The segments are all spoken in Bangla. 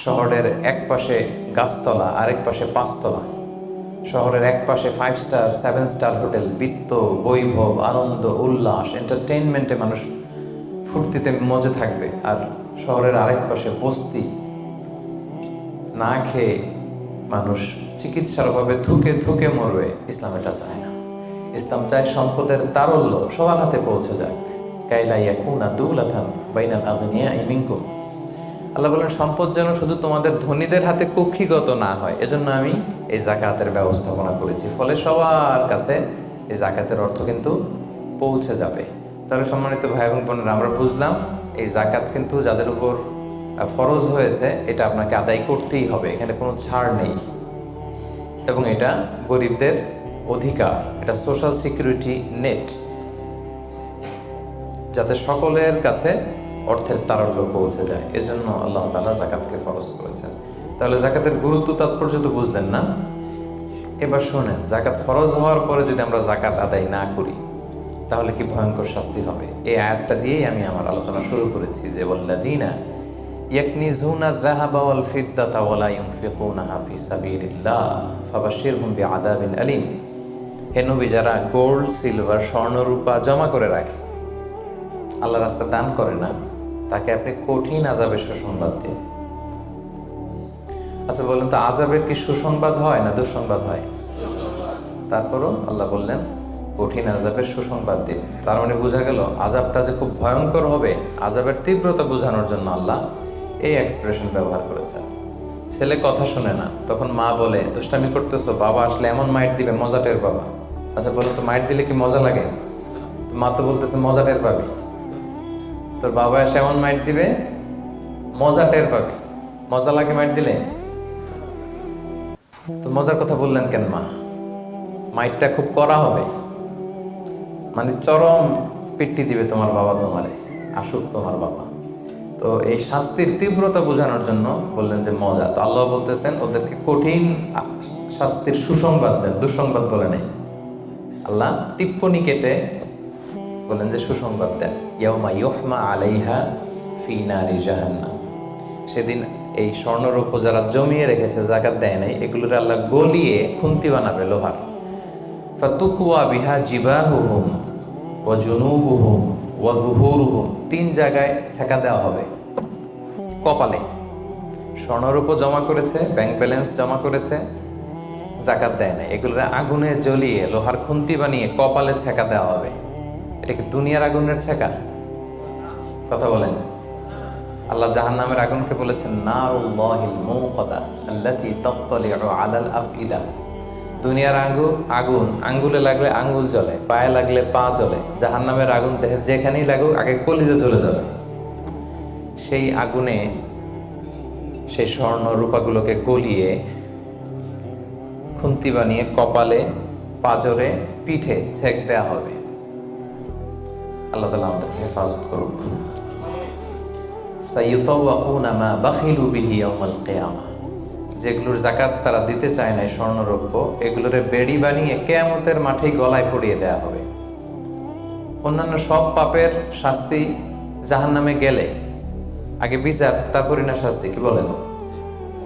শহরের এক পাশে গাছতলা, আরেক পাশে পাঁচতলা। শহরের এক পাশে 5 স্টার 7 স্টার হোটেল, বৃত্ত, বৈভব, আনন্দ, উল্লাস, এন্টারটেইনমেন্টে মানুষ ফুর্তিতে মজে থাকবে। আর শহরের আরেক পাশে বস্তি, না খেয়ে মানুষ চিকিৎসার অভাবে ধুকে ধুকে মরবে। ইসলাম এটা চায় না। ইসলাম চায় সম্পদের তারল্য সবার হাতে পৌঁছে যায়। কাইলা ইয়াকুনা দুলাতান বাইনাল আগনিয়াই মিনকুম। আল্লাহ বলেন, সম্পদ যেন শুধু তোমাদের ধনীদের হাতে কক্ষিগত না হয়, এজন্য আমি এই যাকাতের ব্যবস্থাপনা করেছি। ফলে সবার কাছে এই যাকাতের অর্থ কিন্তু পৌঁছে যাবে। তাহলে সম্মানিত ভাই এবং বোনেরা, আমরা বুঝলাম এই যাকাত কিন্তু যাদের উপর ফরজ হয়েছে এটা আপনাকে আদায় করতেই হবে, এখানে কোনো ছাড় নেই। এবং এটা গরিবদের অধিকার, এটা সোশ্যাল সিকিউরিটি নেট, যাতে সকলের কাছে অর্থের তারল্য পৌঁছে যায়। এজন্য আল্লাহ তাআলা যাকাতকে ফরজ করেছেন। তাহলে যাকাতের গুরুত্ব তাৎপর্য তো বুঝলেন না? এবার শোনেন, যাকাত ফরজ হওয়ার পরে যদি আমরা যাকাত আদায় না করি তাহলে কি ভয়ঙ্কর শাস্তি হবে। এই আয়াতটা দিয়েই আমি আমার আলোচনা শুরু করেছি যে ওয়াল্লাযীনা ইয়াকনিজুনা যাহাবা ওয়াল ফিদ্দাতা ওয়া লা ইউনফিকুনাহা ফি সাবিলিল্লাহ ফাবাশশিরহুম বিআযাবিন আলীম। হে নবী, যারা গোল্ড, সিলভার, স্বর্ণ, রূপা জমা করে রাখে, আল্লাহর রাস্তায় দান করে না, তাকে আপনি কঠিন আযাবের সুসংবাদ দিন। আচ্ছা বলেন তো, আযাবের কি সুসংবাদ হয় না দুঃসংবাদ হয়? তারপরও আল্লাহ বললেন কঠিন আযাবের সুসংবাদ দিন। তার মানে বোঝা গেল আযাবটা যে খুব ভয়ঙ্কর হবে, আযাবের তীব্রতা বোঝানোর জন্য আল্লাহ এই এক্সপ্রেশন ব্যবহার করেছেন। ছেলে কথা শোনে না, তখন মা বলে, দুষ্টামি করতেছো, বাবা আসলে এমন মাইট দিবে মজাটের বাবা। আচ্ছা বলো তো, মাইট দিলে কি মজা লাগে? তো মা তো বলতেছে মজাটের পাবি, তোর বাবা এসে এমন মাইট দিবে মজা টের পাবি। মজা লাগে মাইট দিলে? তো মজার কথা বললেন কেন মা? মাইটটা খুব কড়া হবে, মানে চরম পিট্টি দিবে তোমার বাবা তোমারে, আসুক তোমার বাবা। তো এই শাস্তির তীব্রতা বোঝানোর জন্য বললেন যে মজা। তো আল্লাহ বলতেছেন ওদেরকে কঠিন শাস্তির সুসংবাদ দেন, দুঃসংবাদ বলে নেই। আল্লাহ টিপ্পনি কেটে বলেন যে সুসংবাদ দেন। ইয়াউমা ইউহমা আলাইহা ফি নারি জাহান্নাম। সেদিন এই স্বর্ণরূপ যারা জমিয়ে রেখেছে, যাকাত দেয় নাই, এগুলোর আল্লাহ গলিয়ে খুন্তি বানাবে লোহার। ফাতুকওয়া বিহা জিবাহুহুম ওয়া জুনুবুহুম ওয়া যুহুরুহুম। 3 জায়গায় ছেঁকা দেওয়া হবে। কপালে স্বর্ণরূপ জমা করেছে, ব্যাংক ব্যালেন্স জমা করেছে, যাকাত দেয় নাই, এগুলোর আগুনে জ্বলিয়ে লোহার খুন্তি বানিয়ে কপালে ছেঁকা দেওয়া হবে। এটা কি দুনিয়ার আগুনের ছেঁকা? কথা বলেন। আল্লাহ জাহান্নামের আগুনকে বলেছেন নারুল্লাহিল মুকাদা আল্লাতী তাত্তালিউ আলাল আফইদা। দুনিয়ার আগুন আঙ্গুলে লাগলে আঙ্গুল জ্বলে, পায়ে লাগলে পা জ্বলে। জাহান্নামের আগুন দেহের যেখানেই লাগুক আগে কলিজে চলে যাবে। সেই আগুনে সেই স্বর্ণ রূপাগুলোকে গলিয়ে খুন্তি বানিয়ে কপালে, পাজরে, পিঠে ছেক দেওয়া হবে। আল্লাহ তাআলা আমাদেরকে হেফাজত করুক। সাইয়ুতাওয়াকুনা মা বাখিলু বিহি ইয়াওমাল কিয়ামা। যেগুলোর যাকাত তারা দিতে চায় না, স্বর্ণরৌপ্য, এগুলোরে বেড়ি বানিয়ে কিয়ামতের মাঠেই গলায় পরিয়ে দেওয়া হবে। অন্যান্য সব পাপের শাস্তি জাহান্নামে গেলে আগে বিচার, তারপরই না শাস্তি। কি বলেন?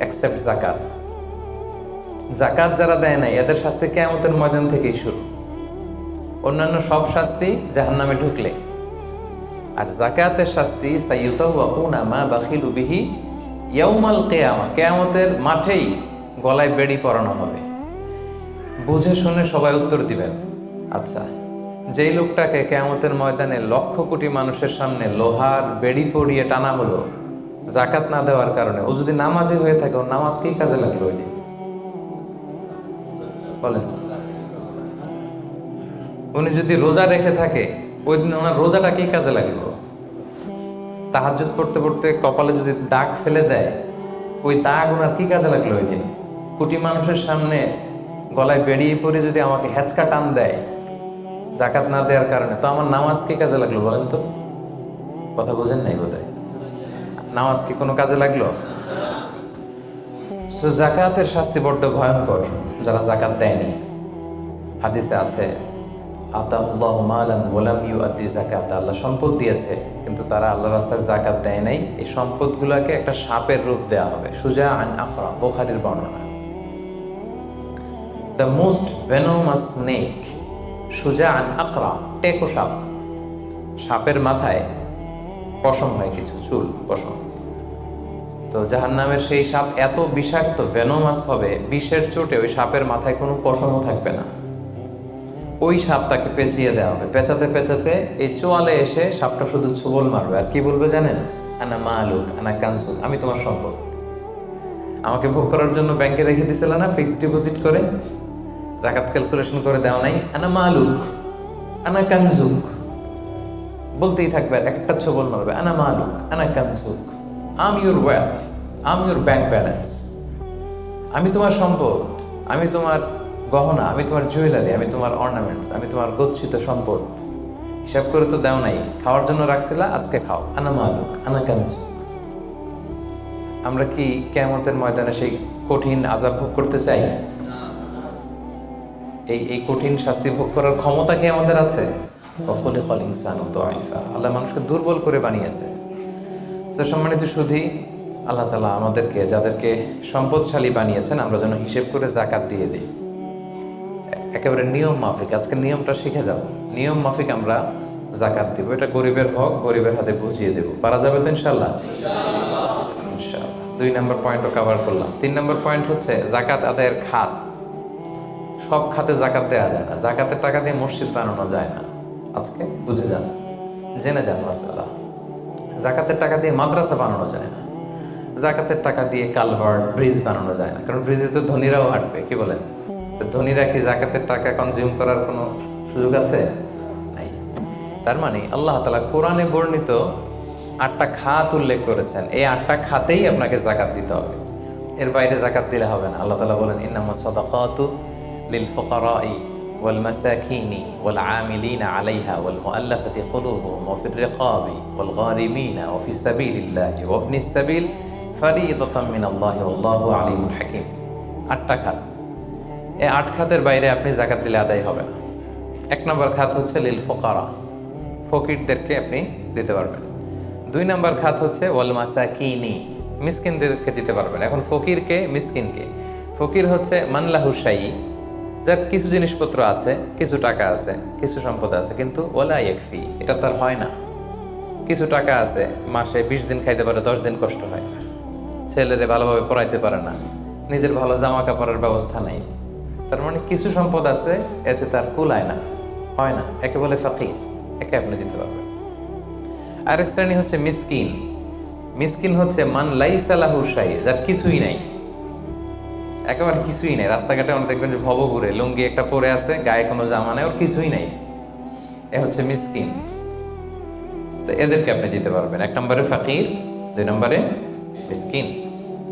এক্সেপ্ট যাকাত। যাকাত যারা দেয় নাই এদের শাস্তি কিয়ামতের ময়দান থেকেই শুরু। অন্যান্য সব শাস্তি জাহান্নামে ঢুকলে, আর যাকাতের শাস্তি সাইয়ুতাওয়াকুনা মা বাখিলু বিহি ইয়াউমাল কিয়ামা, কিয়ামতের মাঠেই গলায় বেড়ি পরানো হবে। বুঝে শুনে সবাই উত্তর দিবেন। আচ্ছা, যেই লোকটাকে কিয়ামতের ময়দানে লক্ষ কোটি মানুষের সামনে লোহার বেড়ি পরিয়ে টানা হলো যাকাত না দেওয়ার কারণে, ও যদি নামাজি হয়ে থাকে, ওর নামাজ কি কাজে লাগলো ওই দিন? বলেন। উনি যদি রোজা রেখে থাকে, ওই দিন ওনার রোজাটা কি কাজে লাগলো? তাহাজ্জুদ পড়তে পড়তে কপালে যদি দাগ ফেলে দেয়, ওই দাগ ওনার কি কাজে লাগলো ওই দিন? কোটি মানুষের সামনে গলায় বেরিয়ে পড়ে যদি আমাকে হেঁচকা টান দেয় যাকাত না দেওয়ার কারণে, তো আমার নামাজ কি কাজে লাগলো বলেন তো? কথা বোঝেন নাই বোধহয়। নামাজ কি কোনো কাজে লাগলো? যাকাতের শাস্তি বড্ড ভয়ঙ্কর যারা যাকাত দেয়নি। হাদিসে আছে আতাল্লাহু মালান ওয়া লাম ইউআদ্দি যাকাত। আল্লাহ সম্পদ দিয়েছে, কিন্তু তারা আল্লাহর রাস্তায় যাকাত দেয় নাই, এই সম্পদগুলোকে একটা সাপের রূপ দেওয়া হবে। সুজা আন আফরা, বুখারীর বর্ণনা। দ্য মোস্ট ভেনোমাস স্নেক, সুজা আন আকরা, টেকো সাপ। সাপের মাথায় পশম হয়, কিছু চুল, পশম। তো জাহান্নামের সেই সাপ এত বিষাক্ত, ভেনোমাস হবে, বিষের চোটে ওই সাপের মাথায় কোনো পশমও থাকবে না। ওই সাপ তাকে পেঁচিয়ে দেওয়া হবে, পেঁচাতে পেঁচাতে এই চোয়ালে এসে সাপটা শুধু ছোবল মারবে। আর কি বলবে জানেন? আনা মালুক, আনা কানসুক, আমি তোমার সম্পদ। আমাকে ভোগ করার জন্য ব্যাংকে রেখে দিছিল না, ফিক্সড ডিপোজিট করে, জাকাত ক্যালকুলেশন করে দেওয়া নাই। আনা মালুক, আনা কানসুক, বলতেই থাকবে, এক একটা ছোবল মারবে। আনা মালুক, আনা কানসুক, am your wealth, am your bank balance, আমি তোমার সম্পদ, আমি তোমার গহনা, আমি তোমার জুয়েলারি, আমি তোমার অর্নামেন্টস, আমি তোমার গচ্ছিত সম্পদ। হিসাব করে তো দেও নাই, খাওয়ার জন্য রাখছিলা, আজকে খাও। আনা মালুক, আনা কানসুক। আমরা কি কিয়ামতের ময়দানে সেই কঠিন আযাব ভোগ করতে চাই? এই কঠিন শাস্তি ভোগ করার ক্ষমতা কি আমাদের আছে? খুলিকাল ইনসানু দাঈফা, আল্লাহ মানুষকে দুর্বল করে বানিয়েছে। সম্মানিত সুধী, আল্লাহ তাআলা আমাদেরকে, যাদেরকে সম্পদশালী বানিয়েছেন, আমরা যেন হিসেব করে যাকাত দিয়ে দিই, একেবারে নিয়ম মাফিক। আজকে নিয়মটা শিখে যাব, নিয়ম মাফিক আমরা যাকাত দিব। এটা গরিবের হক, গরিবের হাতে বুঝিয়ে দেব। পারা যাবে তো ইনশাআল্লাহ? ইনশাআল্লাহ। 2 নম্বর পয়েন্টও কভার করলাম। 3 নম্বর পয়েন্ট হচ্ছে যাকাত আদায়ের খাত। সব খাতে যাকাত দেওয়া যায় না, যাকাতের টাকা দিয়ে মসজিদ বানানো যায় না। আজকে বুঝে যান, জেনে যান মাসালা। যাকাতের টাকা দিয়ে মাদ্রাসা বানানো যায় না, যাকাতের টাকা দিয়ে কালভার্ট, ব্রিজ বানানো যায় না, কারণ ব্রিজে তো ধনীরাও হাঁটবে। কি বলেন? তো ধনীরা কি যাকাতের টাকা কনজিউম করার কোনো সুযোগ আছে? নাই। তার মানে আল্লাহ তাআলা কোরআনে বর্ণিত 8টা খাত উল্লেখ করেছেন, এই 8টা খাতেই আপনাকে যাকাত দিতে হবে, এর বাইরে যাকাত দিলে হবে না। আল্লাহ তাআলা বলেন, ইন্নামাস সাদাকাতু লিল ফুকারাই ওয়াল মাসাকিনি ওয়াল আমিলিনা আলাইহা ওয়াল মুআল্লাফাতি কুলুবুহুম ওয়া ফির রিকাবি ওয়াল গারিমিনা ওয়া ফিস সাবিলিল্লাহি ওয়া ইবনিস সাবিল ফারিদাতাম মিনাল্লাহি ওয়াল্লাহু আলিমুল হাকীম। 8টা খাত, এই 8 খাতের বাইরে আপনি যাকাত দিলে আদায় হবে না। 1 নম্বর খাত হচ্ছে লিল ফুকারা, ফকিরদেরকে আপনি দিতে পারবেন। 2 নম্বর খাত হচ্ছে ওয়াল মাসাকিনি, মিসকিনদেরকে দিতে পারবেন। এখন ফকিরকে, মিসকিনকে? ফকির হচ্ছে মানলাহু শাই, যার কিছু জিনিসপত্র আছে, কিছু টাকা আছে, কিছু সম্পদ আছে, কিন্তু ওয়ালা ইয়াকফি, এটা তার হয় না। কিছু টাকা আছে, মাসে 20 দিন খাইতে পারে, 10 দিন কষ্ট হয়, ছেলেরে ভালোভাবে পড়াইতে পারে না, নিজের ভালো জামা কাপড়ের ব্যবস্থা নাই। তার মানে কিছু সম্পদ আছে, এতে তার কুলায় না, হয় না, একে বলে ফাকির, একে আপনি দিতে পারবেন। আরেক শ্রেণী হচ্ছে মিসকিন। মিসকিন হচ্ছে মান লাইসা লাহু শাই, যার কিছুই নাই, একেবারে কিছুই নাই। রাস্তাঘাটে আমরা দেখবেন যে ভবঘুরে লুঙ্গি একটা পরে আছে, গায়ে কোনো জামা নাই, ওর কিছুই নাই, এ হচ্ছে মিসকিন। তো এদেরকে আপনি দিতে পারবেন। 1 নম্বরে ফাকির, 2 নম্বরে মিসকিন।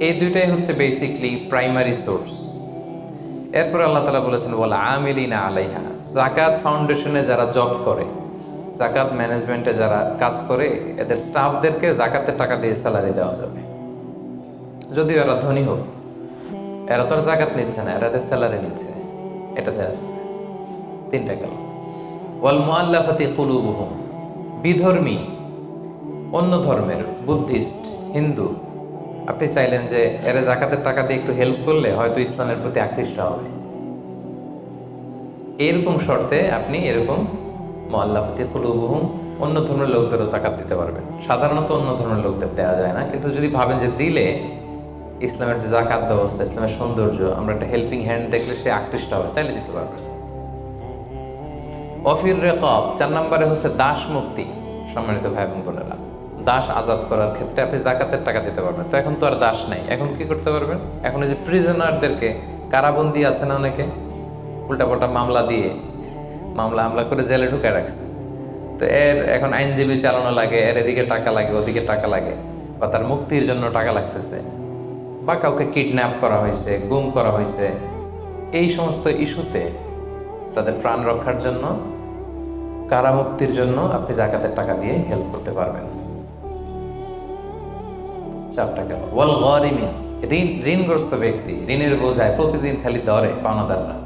এই দুইটাই হচ্ছে বেসিকলি প্রাইমারি সোর্স। এরপর আল্লাহ তাআলা বলেছেন ওয়াল আমিলিনা আলাইহা, যাকাত ফাউন্ডেশনে যারা জব করে, যাকাত ম্যানেজমেন্টে যারা কাজ করে, এদের স্টাফদেরকে যাকাতের টাকা দিয়ে স্যালারি দেওয়া যাবে। যদিও এরা ধনী হোক, এরা তো আর যাকাত নিচ্ছে না, এরা স্যালারি নিচ্ছে, এটা দেওয়া যাবে। 3টা গেল। ওয়াল মুআল্লাফাতি কুলুবুহুম, বিধর্মী, অন্য ধর্মের, বুদ্ধিস্ট, হিন্দু, আপনি চাইলেন যে এরা যাকাতের টাকা দিয়ে একটু হেল্প করলে হয়তো ইসলামের প্রতি আকৃষ্ট হবে, এরকম শর্তে আপনি এরকম মুআল্লাফাতি কুলুবুহুম, অন্য ধর্মের লোকদেরও যাকাত দিতে পারবেন। সাধারণত অন্য ধর্মের লোকদের দেওয়া যায় না, কিন্তু যদি ভাবেন যে দিলে ইসলামের যে যাকাত ব্যবস্থা, ইসলামের সৌন্দর্য, আমরা একটা হেল্পিং হ্যান্ড দেখলে সে আকৃষ্ট হবে, তাইলে দিতে পারবেন। ওয়াফির রিকাব, 4 নম্বরে হচ্ছে দাস মুক্তি। সম্মানিত ভাই এবং বোনেরা, দাস আজাদ করার ক্ষেত্রে আপনি যাকাতের টাকা দিতে পারবেন। তো এখন তো আর দাস নাই, এখন কি করতে পারবেন? এখন এই যে প্রিজনারদেরকে, কারাবন্দী আছে না অনেকে, উল্টাপাল্টা মামলা দিয়ে মামলা করে জেলে ঢুকায় রাখছে, তো এর এখন আইনজীবী চালানো লাগে, এর এদিকে টাকা লাগে, ওদিকে টাকা লাগে, বা তার মুক্তির জন্য টাকা লাগতেছে, বা কাউকে কিডন্যাপ করা হয়েছে, গুম করা হয়েছে, এই সমস্ত ইস্যুতে তাদের প্রাণ রক্ষার জন্য, কারামুক্তির জন্য আপনি যাকাতের টাকা দিয়ে হেল্প করতে পারবেন। 4টা গেল। ওয়াল গারিমিন, ঋণগ্রস্ত ব্যক্তি, ঋণের বোঝায় প্রতিদিন খালি ধরে পাওনাদাররা,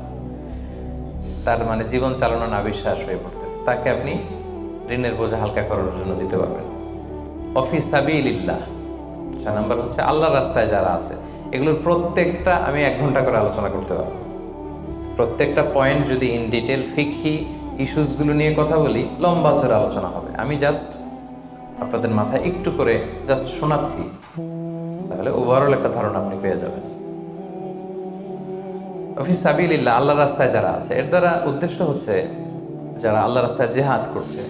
তার মানে জীবন চালানো না বিশ্বাস হয়ে পড়তেছে, তাকে আপনি ঋণের বোঝা হালকা করার জন্য দিতে পারবেন। অফি সাবিলিল্লাহ। 6 নাম্বার হচ্ছে আল্লাহর রাস্তায় যারা আছে। এগুলোর প্রত্যেকটা আমি 1 ঘন্টা করে আলোচনা করতে পারবো। প্রত্যেকটা পয়েন্ট যদি ইন ডিটেল ফিকহি ইস্যুসগুলো নিয়ে কথা বলি, লম্বা চড়া আলোচনা হবে। আমি জাস্ট আপনাদের মাথায় একটু করে জাস্ট শোনাচ্ছি, তাহলে ওভারঅল একটা ধারণা আপনি পেয়ে যাবেন। ফি সাবিলিল্লাহ, আল্লাহর রাস্তায় যারা আছে, এর দ্বারা উদ্দেশ্য হচ্ছে যারা আল্লাহর রাস্তায় জেহাদ করছে।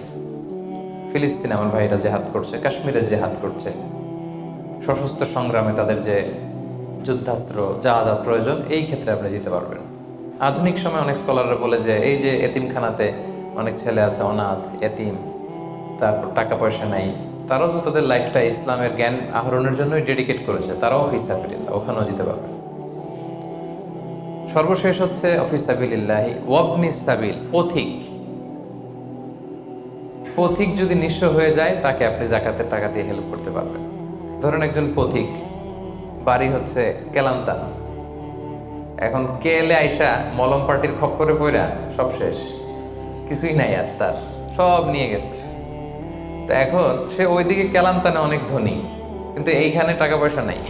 ফিলিস্তিনে আমার ভাইরা জেহাদ করছে, কাশ্মীরে জেহাদ করছে, সশস্ত্র সংগ্রামে তাদের যে যুদ্ধাস্ত্র যা যা প্রয়োজন, এই ক্ষেত্রে আপনি দিতে পারবেন। আধুনিক সময় অনেক স্কলাররা বলে যে এই যে এতিমখানাতে অনেক ছেলে আছে অনাথ এতিম, তারপর টাকা পয়সা নাই, তারাও তো তাদের লাইফটা ইসলামের জ্ঞান আহরণের জন্যই ডেডিকেট করেছে, তারাও ফি সাবিলিল্লাহ, ওখানেও দিতে পারবে। সর্বশেষ হচ্ছে ফি সাবিলিল্লাহি ওয়াবনিস সাবিল, পথিক। পথিক যদি নিঃস্ব হয়ে যায়, তাকে আপনি যাকাতের টাকা দিয়ে হেল্প করতে পারবেন। ধরেন একজন পথিক, বাড়ি হচ্ছে কেলান্তান, এখন কেলে আইসা মলম পার্টির খপ্পরে পইরা সব শেষ, কিছুই নাই আর, তার সব নিয়ে গেছে। তো এখন সে ওইদিকে কেলান্তানে অনেক ধনী, কিন্তু এইখানে টাকা পয়সা নাই।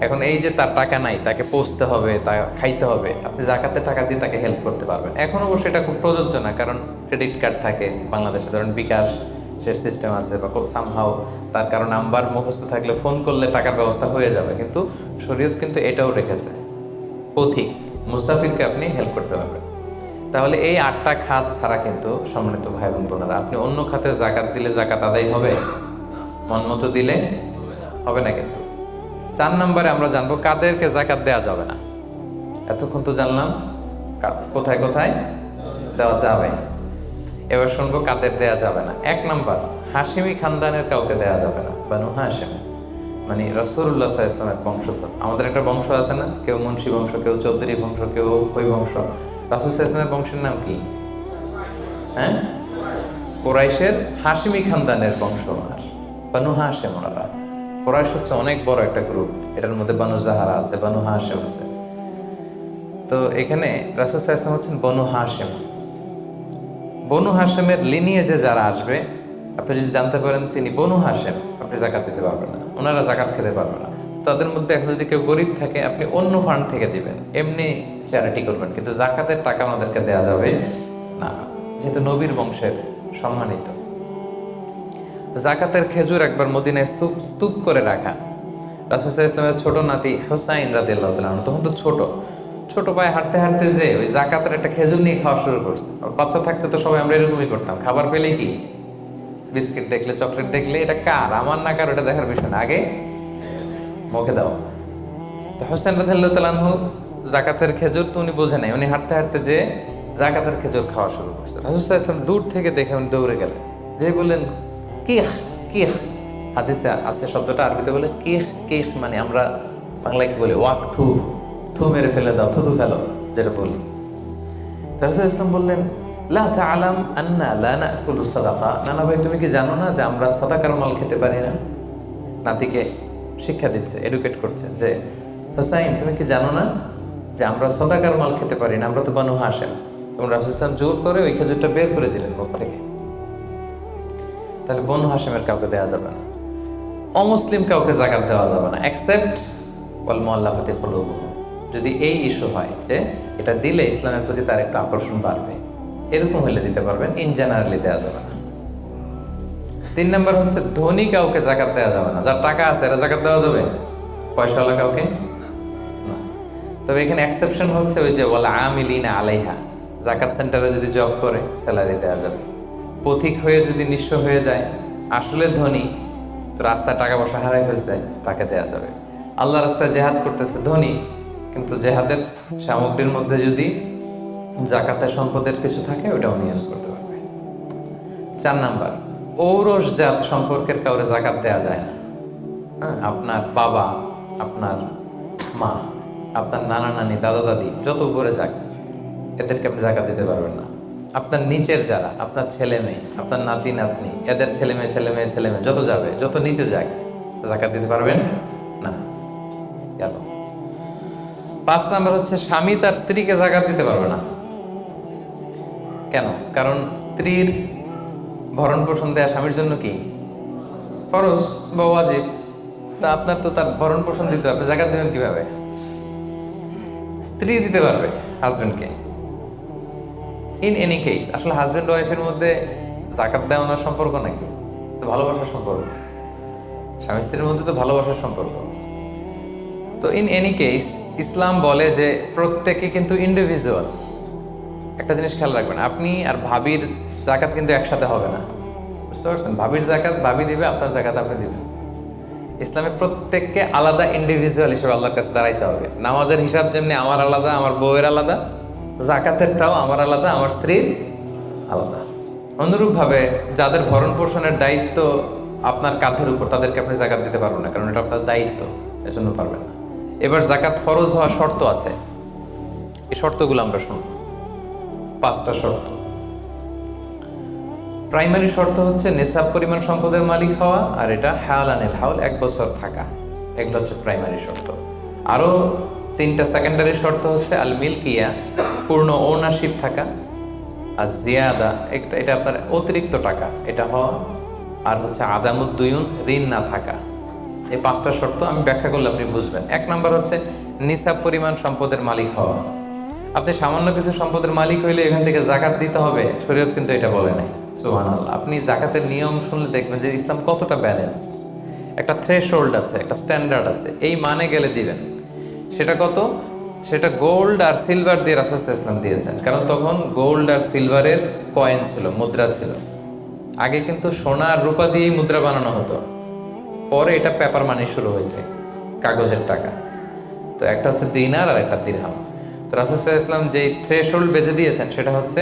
এখন এই যে তার টাকা নাই, তাকে পৌঁছতে হবে, তা খাইতে হবে, আপনি যাকাতের টাকা দিয়ে তাকে হেল্প করতে পারবেন। এখন অবশ্য এটা খুব প্রযোজ্য না, কারণ ক্রেডিট কার্ড থাকে বাংলাদেশে, ধরেন বিকাশ শেষ সিস্টেম আছে, বা সামহাও তার কারণ নাম্বার মুখস্থ থাকলে ফোন করলে টাকার ব্যবস্থা হয়ে যাবে। কিন্তু শরীয়ত কিন্তু এটাও রেখেছে, পথিক মুসাফিরকে আপনি হেল্প করতে পারবেন। তাহলে এই 8টা খাত ছাড়া কিন্তু সম্মানিত ভাই বোন বোনেরা, আপনি অন্য খাতে যাকাত দিলে যাকাত আদায় হবে, মন মতো দিলে হবে না। কিন্তু 4 নম্বরে আমরা জানবো কাদেরকে যাকাত দেওয়া যাবে না। এতক্ষণ তো জানলাম কোথায় কোথায় দেওয়া যাবে, এবার শুনবো কাদের দেওয়া যাবে না। 1 নম্বর, হাশিমি খানদানের কাউকে দেওয়া যাবে না। বানু হাশিম মানে রাসূলুল্লাহ সাল্লাল্লাহু আলাইহি ওয়াসাল্লামের বংশধর। আমাদের একটা বংশ আছে না, কেউ মুন্সি বংশ, কেউ চৌধুরী বংশ, কেউ ওই বংশ। রাসূল সাল্লাল্লাহু আলাইহি ওয়াসাল্লামের বংশের নাম কি? হ্যাঁ, কুরাইশের হাশিমি খানদানের বংশ। আর বানু হাশিম, ওনারা কুরাইশ হচ্ছে অনেক বড় একটা গ্রুপ, এটার মধ্যে বানু জাহারা আছে, বানু হাশিম আছে। তো এখানে রাসূল সাল্লাল্লাহু আলাইহি ওয়াসাল্লাম হচ্ছেন বনু হাশিম। বনু হাশেমের লিনিয়েজে যারা আসবে, আপনি যদি জানতে পারেন তিনি বনু হাশেম, আপনি যাকাত দিতে পারবেন না, ওনারা যাকাত খেতে পারবে না। তাদের মধ্যে এখন যদি কেউ গরিব থাকে, আপনি অন্য ফান্ড থেকে দিবেন, এমনি চ্যারিটি করবেন, কিন্তু যাকাতের টাকা ওনাদেরকে দেওয়া যাবে না, যেহেতু নবীর বংশের সম্মানিত। যাকাতের খেজুর একবার মদিনায় স্তূপ করে রাখা। রাসূল সাল্লাল্লাহু আলাইহি ওয়াসাল্লামের ছোট নাতি হুসাইন রাদিয়াল্লাহু তাআলা তখন তো ছোট পায়ে হাঁটতে হাঁটতে যে ওই যাকাতের একটা খেজুর নিয়ে খাওয়া শুরু করছে। বাচ্চা থাকতে তো সবাই আমরা এরকমই করতাম, খাবার পেলেই কি বিস্কিট দেখলে চকলেট দেখলে এটা কার, আমার না কার, ওটা দেখার বিষয় না, আগে মুখে দাও। তো হোসেন রাদিয়াল্লাহু তাআলা আনহু যাকাতের খেজুর তো উনি বোঝে নাই, উনি হাঁটতে হাঁটতে যে যাকাতের খেজুর খাওয়া শুরু করছে। রাসূল সাল্লাল্লাহু আলাইহি ওয়াসাল্লাম দূর থেকে দেখে উনি দৌড়ে গেলেন, যে বললেন কিহ কিহ। হাদিসে আছে শব্দটা, আরবিতে বলে কিহ কিহ, মানে আমরা বাংলায় কি বলি ওয়াক থু, থু মেরে ফেলে দাও, থুতু ফেলো যেটা বলি। রাসূল ইসলাম বললেন লা তাআলাম আন্না লা নাকুলু সাদাকা, নানা ভাই তুমি কি জানো না যে আমরা সাদাকার মাল খেতে পারি না? নাতিকে শিক্ষা দিচ্ছে, এডুকেট করছে যে হুসাইন তুমি কি জানো না যে আমরা সাদাকার মাল খেতে পারি না, আমরা তো বানু হাশেম। তখন রাসূল ইসলাম জোর করে ওই খেজুরটা বের করে দিলেন মুখ থেকে। তাহলে বনু হাশেমের কাউকে দেওয়া যাবে না, অমুসলিম কাউকে যাকাত দেওয়া যাবে না, এক্সেপ্ট ওয়াল মুআল্লাফাতি কুলুবুহুম, যদি এই ইস্যু হয় যে এটা দিলে ইসলামের প্রতি তার একটু আকর্ষণ বাড়বে, এরকম হলে দিতে পারবেন, ইন জেনারেলি দেওয়া যাবে না। 3 নম্বর হচ্ছে ধনী কাউকে যাকাত দেওয়া যাবে না, যার টাকা আছে এরা যাকাত দেওয়া যাবে, পয়সাওয়ালা কাউকে না। তবে এখানে এক্সেপশন হচ্ছে ওই যে ওয়াল আমিলিনা আলাইহা, যাকাত সেন্টারে যদি জব করে স্যালারি দেওয়া যাবে। পথিক হয়ে যদি নিঃস্ব হয়ে যায়, আসলে ধনী তো রাস্তায় টাকা পয়সা হারাই ফেলছে, তাকে দেওয়া যাবে। আল্লাহ রাস্তায় জেহাদ করতেছে, ধনী, কিন্তু জেহাদের সামগ্রীর মধ্যে যদি যাকাতের সম্পদের কিছু থাকে, ওটাও নিয়োগ করতে পারবে। 4 নাম্বার, ঔরসজাত সম্পর্কের কাউরে যাকাত দেওয়া যায় না। হ্যাঁ, আপনার বাবা, আপনার মা, আপনার নানা নানি, দাদা দাদি, যত উপরে যাক, এদেরকে আপনি যাকাত দিতে পারবেন না। আপনার নিচের যারা, আপনার ছেলে মেয়ে, আপনার নাতি নাতনি, এদের ছেলে মেয়ে যত যাবে, যত নিচে যাক, যাকাত দিতে পারবেন না। গেল। 5 নাম্বার হচ্ছে স্বামী তার স্ত্রীকে যাকাত দিতে পারবে না। কেন? কারণ স্ত্রীর ভরণ পোষণ দেয়া স্বামীর জন্য কি ফরজ বা ওয়াজিব, তা আপনার তো তার ভরণ পোষণ দিতে হবে, জাকাত দেবেন কিভাবে? স্ত্রী দিতে পারবে হাজবেন্ডকে। ইন এনি কেস আসলে হাজবেন্ড ওয়াইফের মধ্যে জাকাত দেওয়ানোর সম্পর্ক নাকি? তো ভালোবাসার সম্পর্ক, স্বামী স্ত্রীর মধ্যে তো ভালোবাসার সম্পর্ক। তো ইন এনি কেস ইসলাম বলে যে প্রত্যেকে কিন্তু ইন্ডিভিজুয়াল। একটা জিনিস খেয়াল রাখবেন, আপনি আর ভাবির জাকাত কিন্তু একসাথে হবে না, বুঝতে পারছেন? ভাবির জাকাত ভাবি দিবে, আপনার জাকাত আপনি দিবেন। ইসলামে প্রত্যেককে আলাদা ইন্ডিভিজুয়াল হিসেবে আল্লাহর কাছে দাঁড়াইতে হবে। নামাজের হিসাব যেমনি আমার আলাদা, আমার বউয়ের আলাদা, জাকাতেরটাও আমার আলাদা, আমার স্ত্রীর আলাদা। অনুরূপভাবে যাদের ভরণ পোষণের দায়িত্ব আপনার কাঁধের উপর, তাদেরকে আপনি জাকাত দিতে পারবেন না, কারণ এটা আপনার দায়িত্ব, এজন্য পারবেন না। এবার জাকাত ফরজ হওয়ার শর্ত আছে, এই শর্তগুলো আমরা শুনব। 5টা শর্ত। প্রাইমারি শর্ত হচ্ছে নেসাব পরিমাণ সম্পদের মালিক হওয়া, আর এটা হাওলানিল হাওল, 1 বছর থাকা। এগুলো হচ্ছে প্রাইমারি শর্ত। আরও 3টা সেকেন্ডারি শর্ত হচ্ছে আল মিলকিয়া, পূর্ণ ওনারশিপ থাকা, আর জিয়াদা, এটা আপনার অতিরিক্ত টাকা এটা হওয়া, আর হচ্ছে আদামুদ্দুয়ুন, ঋণ না থাকা। এই 5টা শর্ত আমি ব্যাখ্যা করলে আপনি বুঝবেন। 1 নম্বর হচ্ছে নিসাব পরিমাণ সম্পদের মালিক হওয়া। আপনি সামান্য কিছু সম্পদের মালিক হইলে এখান থেকে জাকাত দিতে হবে, শরীয়ত কিন্তু এটা বলে নাই। সুবহানাল্লাহ। আপনি জাকাতের নিয়ম শুনলে দেখবেন যে ইসলাম কতটা ব্যালেন্সড। একটা থ্রেশহোল্ড আছে, একটা স্ট্যান্ডার্ড আছে, এই মানে গেলে দিবেন। সেটা কত? সেটা গোল্ড আর সিলভার দিয়ে রাসূল সাল্লাল্লাহু আলাইহি ওয়াসাল্লাম দিয়েছেন, কারণ তখন গোল্ড আর সিলভারের কয়েন ছিল, মুদ্রা ছিল। আগে কিন্তু সোনা আর রূপা দিয়েই মুদ্রা বানানো হতো, পরে এটা পেপার মানি শুরু হয়েছে, কাগজের টাকা। তো একটা হচ্ছে দিনার আর একটা দিরহাম। তো রাসূল সাল্লাল্লাহু আলাইহি ওয়াসাল্লাম যে থ্রেশহোল্ড বেঁধে দিয়েছেন সেটা হচ্ছে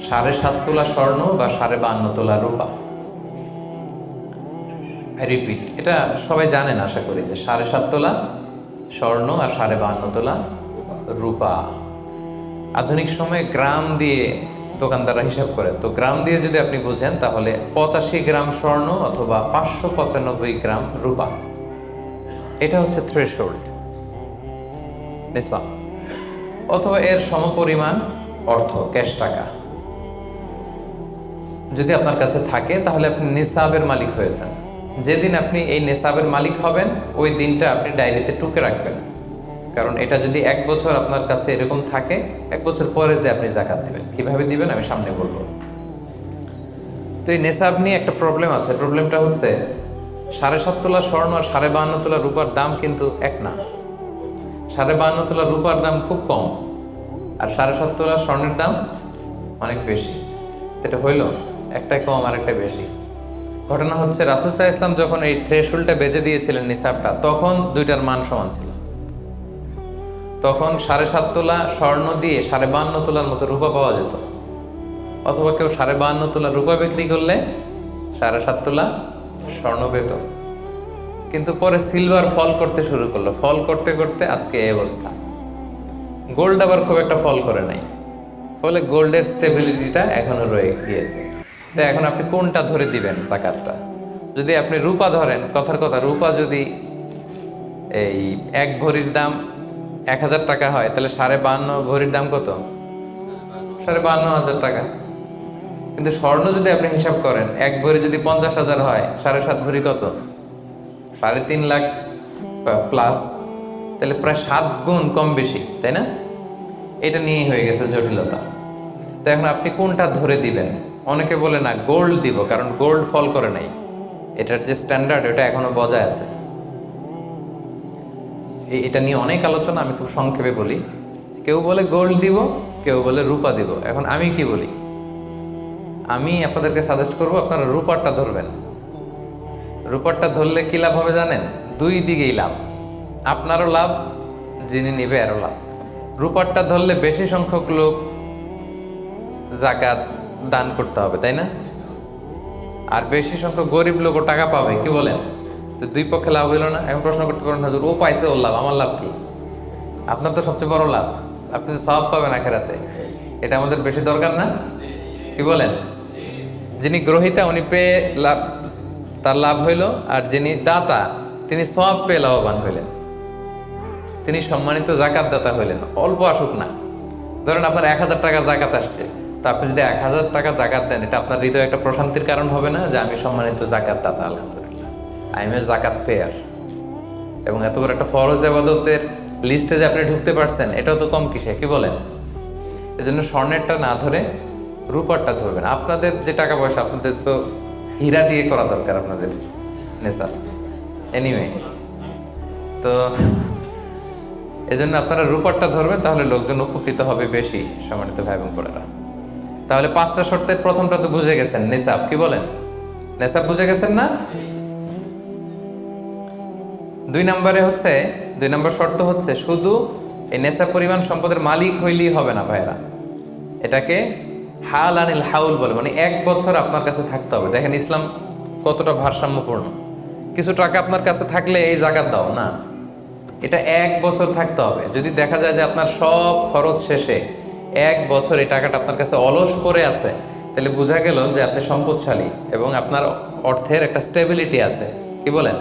7.5 তোলা স্বর্ণ বা 52.5 তোলা রূপা। আই রিপিট, এটা সবাই জানেন আশা করি, যে 7.5 তোলা স্বর্ণ আর 52.5 তোলা রূপা। আধুনিক সময়ে গ্রাম দিয়ে দোকানদাররা হিসাব করে, তো গ্রাম দিয়ে যদি আপনি বুঝেন তাহলে 85 গ্রাম স্বর্ণ অথবা 595 গ্রাম রূপা, এটা হচ্ছে থ্রেশহোল্ড নিসাব, অথবা এর সমপরিমাণ অর্থ, ক্যাশ টাকা যদি আপনার কাছে থাকে, তাহলে আপনি নিসাবের মালিক হয়েছেন। যেদিন আপনি এই নিসাবের মালিক হবেন ওই দিনটা আপনি ডায়েরিতে টুকে রাখবেন, কারণ এটা যদি 1 বছর আপনার কাছে এরকম থাকে, 1 বছর পরে যে আপনি জাকাত দিবেন, কিভাবে দিবেন আমি সামনে বলবো। তো এই নেসাব নিয়ে একটা প্রবলেম আছে। প্রবলেমটা হচ্ছে 7.5 তোলা স্বর্ণ আর 52.5 তোলা রূপার দাম কিন্তু এক না। 52.5 তোলা রূপার দাম খুব কম, আর 7.5 তোলা স্বর্ণের দাম অনেক বেশি। এটা হইল একটাই কম আর একটা বেশি। ঘটনা হচ্ছে রাসূল সাল্লাল্লাহু আলাইহি ওয়াসাল্লাম যখন এই থ্রেশহোল্ডটা বেঁধে দিয়েছিলেন নিসাবটা, তখন দুইটার মান সমান ছিল। তখন 7.5 তোলা স্বর্ণ দিয়ে 52.5 তোলার মতো রূপা পাওয়া যেত, অথবা কেউ 52.5 তোলা রূপা বিক্রি করলে 7.5 তোলা স্বর্ণ পেত। কিন্তু পরে সিলভার ফল করতে শুরু করলো, ফল করতে করতে আজকে এই অবস্থা। গোল্ড আবার খুব একটা ফল করে নাই, ফলে গোল্ডের স্টেবিলিটিটা এখনো রয়ে গিয়েছে। তো এখন আপনি কোনটা ধরে দিবেন জাকাতটা? যদি আপনি রূপা ধরেন, কথার কথা, রূপা যদি এই 1 ভরির দাম 1000 টাকা হয়, তাহলে 52.5 ভরির দাম কত? 52,500 টাকা। কিন্তু স্বর্ণ যদি আপনি হিসাব করেন, 1 ভরি যদি 50,000 হয়, 7.5 ভরি কত? 3.5 লাখ প্লাস, তাহলে প্রায় 7 গুণ কম বেশি, তাই না? এটা নিয়েই হয়ে গেছে জটিলতা। তো এখন আপনি কোনটা ধরে দিবেন? অনেকে বলে না গোল্ড দিব, কারণ গোল্ড ফল করে নাই, এটার যে স্ট্যান্ডার্ড এটা এখনো বজায় আছে। এটা নিয়ে অনেক আলোচনা, আমি খুব সংক্ষেপে বলি। কেউ বলে গোল্ড দিব, কেউ বলে রূপা দিব। এখন আমি কি বলি? আমি আপনাদেরকে সাজেস্ট করবো আপনারা রূপারটা ধরবেন। রূপারটা ধরলে কি লাভ হবে জানেন? 2 দিকেই লাভ, আপনারও লাভ, যিনি নিবে আরও লাভ। রূপারটা ধরলে বেশি সংখ্যক লোক জাকাত দান করতে হবে, তাই না? আর বেশি সংখ্যক গরিব লোকও টাকা পাবে, কি বলেন? তো 2 পক্ষে লাভ হইল না? এখন প্রশ্ন করতে পারেন, হুজুর ও পাইছে ওর লাভ, আমার লাভ কি? আপনার তো সবচেয়ে বড় লাভ, আপনি সওয়াব পাবেন আখিরাতে। এটা আমাদের বেশি দরকার না? কি বলেন? যিনি গ্রহীতা উনি পেয়ে লাভ, তার লাভ হইল, আর যিনি দাতা তিনি সওয়াব পেয়ে লাভবান হইলেন, তিনি সম্মানিত জাকাত দাতা হইলেন। অল্প আসুক না, ধরেন আপনার 1000 টাকা জাকাত আসছে, তা আপনি যদি 1000 টাকা জাকাত দেন, এটা আপনার হৃদয়ে একটা প্রশান্তির কারণ হবে না যে আমি সম্মানিত জাকাত দাতা, আলহামদুলিল্লাহ। আই এম এ জাকাত পেয়ার। এবং এত বড় একটা ফরজ ইবাদতের লিস্টে যে আপনি ঢুকতে পারছেন, এটাও তো কম কিসে, কি বলেন? এজন্য স্বর্ণেরটা না ধরে রূপারটা ধরবেন। আপনাদের যে টাকা পয়সা, আপনাদের তো হীরা দিয়ে করা দরকার আপনাদের নেশা। এনিওয়ে, তো এজন্য আপনারা রূপারটা ধরবেন, তাহলে লোকজন উপকৃত হবে বেশি, সম্মানিত ভাই বোন বোনেরা। তাহলে 5টা শর্তের প্রথমটা তো বুঝে গেছেন, নিসাব, কি বলেন? নেশাব বুঝে গেছেন না? 2 নম্বর শর্ত হচ্ছে শুধু এই নেশাব পরিমাণ সম্পদের মালিক হইলেই হবে না ভাইরা, এটাকে হাল আনিল হাউল বলে, মানে 1 বছর আপনার কাছে থাকতে হবে। দেখেন ইসলাম কতটা ভারসাম্যপূর্ণ। কিছু টাকা আপনার কাছে থাকলে এই জাকাত দাও না, এটা 1 বছর থাকতে হবে। যদি দেখা যায় যে আপনার সব খরচ শেষে 1 বছর এই টাকাটা আপনার কাছে অলস পড়ে আছে, তাহলে বোঝা গেল যে আপনি সম্পদশালী এবং আপনার অর্থের একটা স্টেবিলিটি আছে, কি বলেন?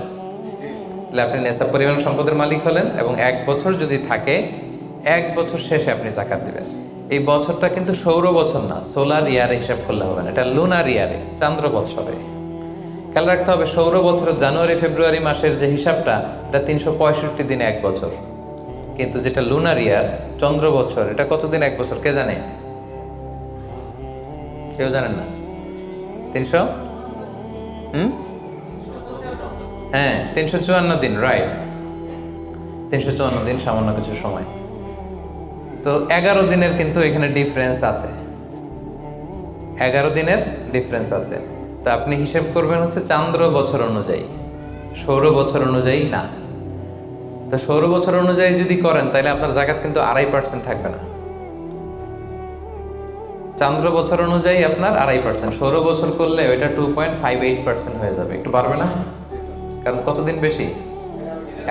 তাহলে আপনি নেশাব পরিমাণ সম্পদের মালিক হলেন, এবং 1 বছর যদি থাকে, 1 বছর শেষে আপনি জাকাত দিবেন। এই বছরটা কিন্তু সৌর বছর না, সোলার ইয়ারে হিসাব করলে হবে না, এটা লুনার ইয়ারে, চান্দ্র বছরে। খেয়াল রাখতে হবে, সৌর বছর জানুয়ারি ফেব্রুয়ারি মাসের যে হিসাবটা, এটা 365 দিনে 1 বছর। কিন্তু যেটা লুনার ইয়ার, চন্দ্র বছর, এটা কতদিন 1 বছর কে জানে? কেউ জানেন না? 300 হ্যাঁ 354 দিন, রাইট। 354 দিন, সামান্য কিছু সময়। তো 11 দিনের কিন্তু এখানে ডিফারেন্স আছে, 11 দিনের ডিফারেন্স আছে। তো আপনি হিসেব করবেন হচ্ছে চান্দ্র বছর অনুযায়ী, সৌর বছর অনুযায়ী না। তো সৌর বছর অনুযায়ী যদি করেন, তাহলে আপনার জাকাত কিন্তু 2.5% থাকবে না। চান্দ্র বছর অনুযায়ী আপনার 2.5%, সৌর বছর করলে ওইটা 2.58% হয়ে যাবে। একটু বাড়বে না? কারণ কতদিন বেশি?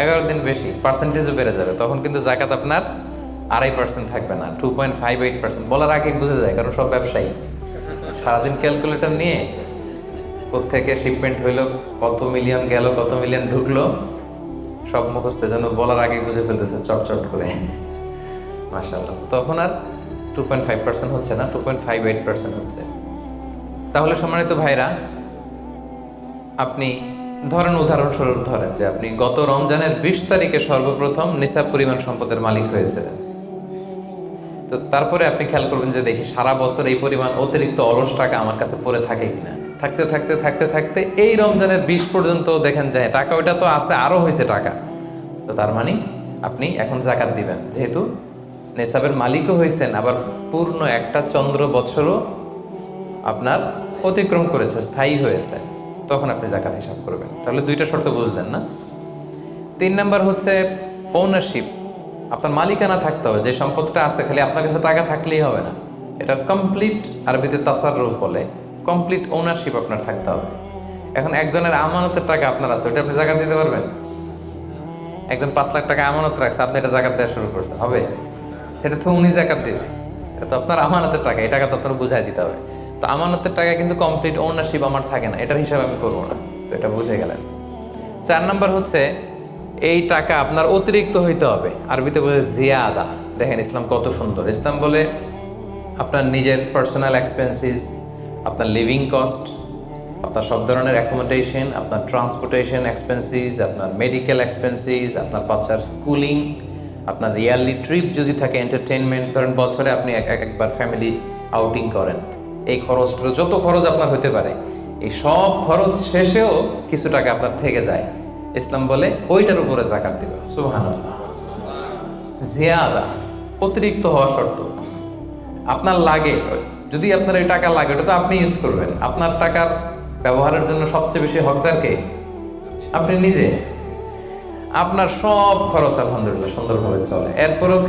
11 দিন বেশি, পার্সেন্টেজও বেড়ে যাবে। তখন কিন্তু জাকাত আপনার 2.5% থাকবে না, 2.58%। বলার আগে বুঝে যায়, কারণ সব ব্যবসায়ী সারাদিন ক্যালকুলেটর নিয়ে কোত্থেকে শিপমেন্ট হইলো, কত মিলিয়ন গেল, কত মিলিয়ন ঢুকলো, সব মুখস্থ, যেন বলার আগে বুঝে ফেলতেছে চটচট করে, মাশাআল্লাহ। তখন আর 2.5% হচ্ছে না, 2.58% হচ্ছে। তাহলে সম্মানিত ভাইরা, আপনি ধরেন, উদাহরণস্বরূপ ধরেন যে আপনি গত রমজানের 20 তারিখে সর্বপ্রথম নিসাব পরিমাণ সম্পদের মালিক হয়েছিলেন। তো তারপরে আপনি খেয়াল করবেন যে দেখি সারা বছর এই পরিমাণ অতিরিক্ত অলস টাকা আমার কাছে পড়ে থাকে কিনা। থাকতে থাকতে থাকতে থাকতে এই রমজানের 20 পর্যন্ত দেখেন যায় টাকা ওইটা তো আছে, আরো হয়েছে টাকা। তো তার মানে আপনি এখন জাকাত দিবেন, যেহেতু নেসাবের মালিকও হয়েছেন, আবার পূর্ণ একটা চন্দ্র বছরও আপনার অতিক্রম করেছে, স্থায়ী হয়েছে, তখন আপনি জাকাত হিসাব করবেন। তাহলে 2টা শর্ত বুঝলেন না? 3 নাম্বার হচ্ছে ওনারশিপ। আপনার মালিকানা থাকতে হবে, যে সম্পদটা আছে খালি আপনার কাছে টাকা থাকলেই হবে না, এটা কমপ্লিট, আরবিতে তাসাররুফ বলে, কমপ্লিট ওনারশিপ আপনার থাকতে হবে। এখন একজনের আমানতের টাকা আপনার আছে, ওটা আপনি জাকাত দিতে পারবেন? একজন 5 লাখ টাকা আমানত রাখছে, আপনি এটা জাকাত দেওয়া শুরু করছেন, হবে? সেটা তো উনি জাকাত দিবে, এটা তো আপনার আমানতের টাকা, এই টাকা তো আপনার বুঝাই দিতে হবে। তো আমানতের টাকা কিন্তু কমপ্লিট ওনারশিপ আমার থাকে না, এটার হিসাব আমি করবো না। তো এটা বুঝে গেলেন। 4 নাম্বার হচ্ছে এই টাকা আপনার অতিরিক্ত হইতে হবে, আরবিতে বলে জিয়াদা। দেখেন ইসলাম কত সুন্দর। ইসলাম বলে আপনার নিজের পার্সোনাল এক্সপেন্সিস, আপনার লিভিং কস্ট, আপনার সব ধরনের অ্যাকোমোডেশন, আপনার ট্রান্সপোর্টেশন এক্সপেন্সিস, আপনার মেডিকেল এক্সপেন্সিস, আপনার বাচ্চার স্কুলিং, আপনার ইয়ারলি ট্রিপ যদি থাকে, এন্টারটেনমেন্ট, ধরেন বছরে আপনি একবার ফ্যামিলি আউটিং করেন, এই খরচটা, যত খরচ আপনার হতে পারে, এই সব খরচ শেষেও কিছু টাকা আপনার থেকে যায়, ইসলাম বলে ওইটার উপরে জাকাত দিবে। সুবহানাল্লাহ। জিয়াদা, অতিরিক্ত হওয়া শর্ত। আপনার লাগে, যদি আপনার এই টাকা লাগে, ওটা তো আপনি ইউজ করবেন। আপনার টাকার ব্যবহারের জন্য সবচেয়ে বেশি হকদার কে? আপনি নিজে। আপনার সব খরচ আলহামদুলিল্লাহ সুন্দরভাবে চলে, এরপরেও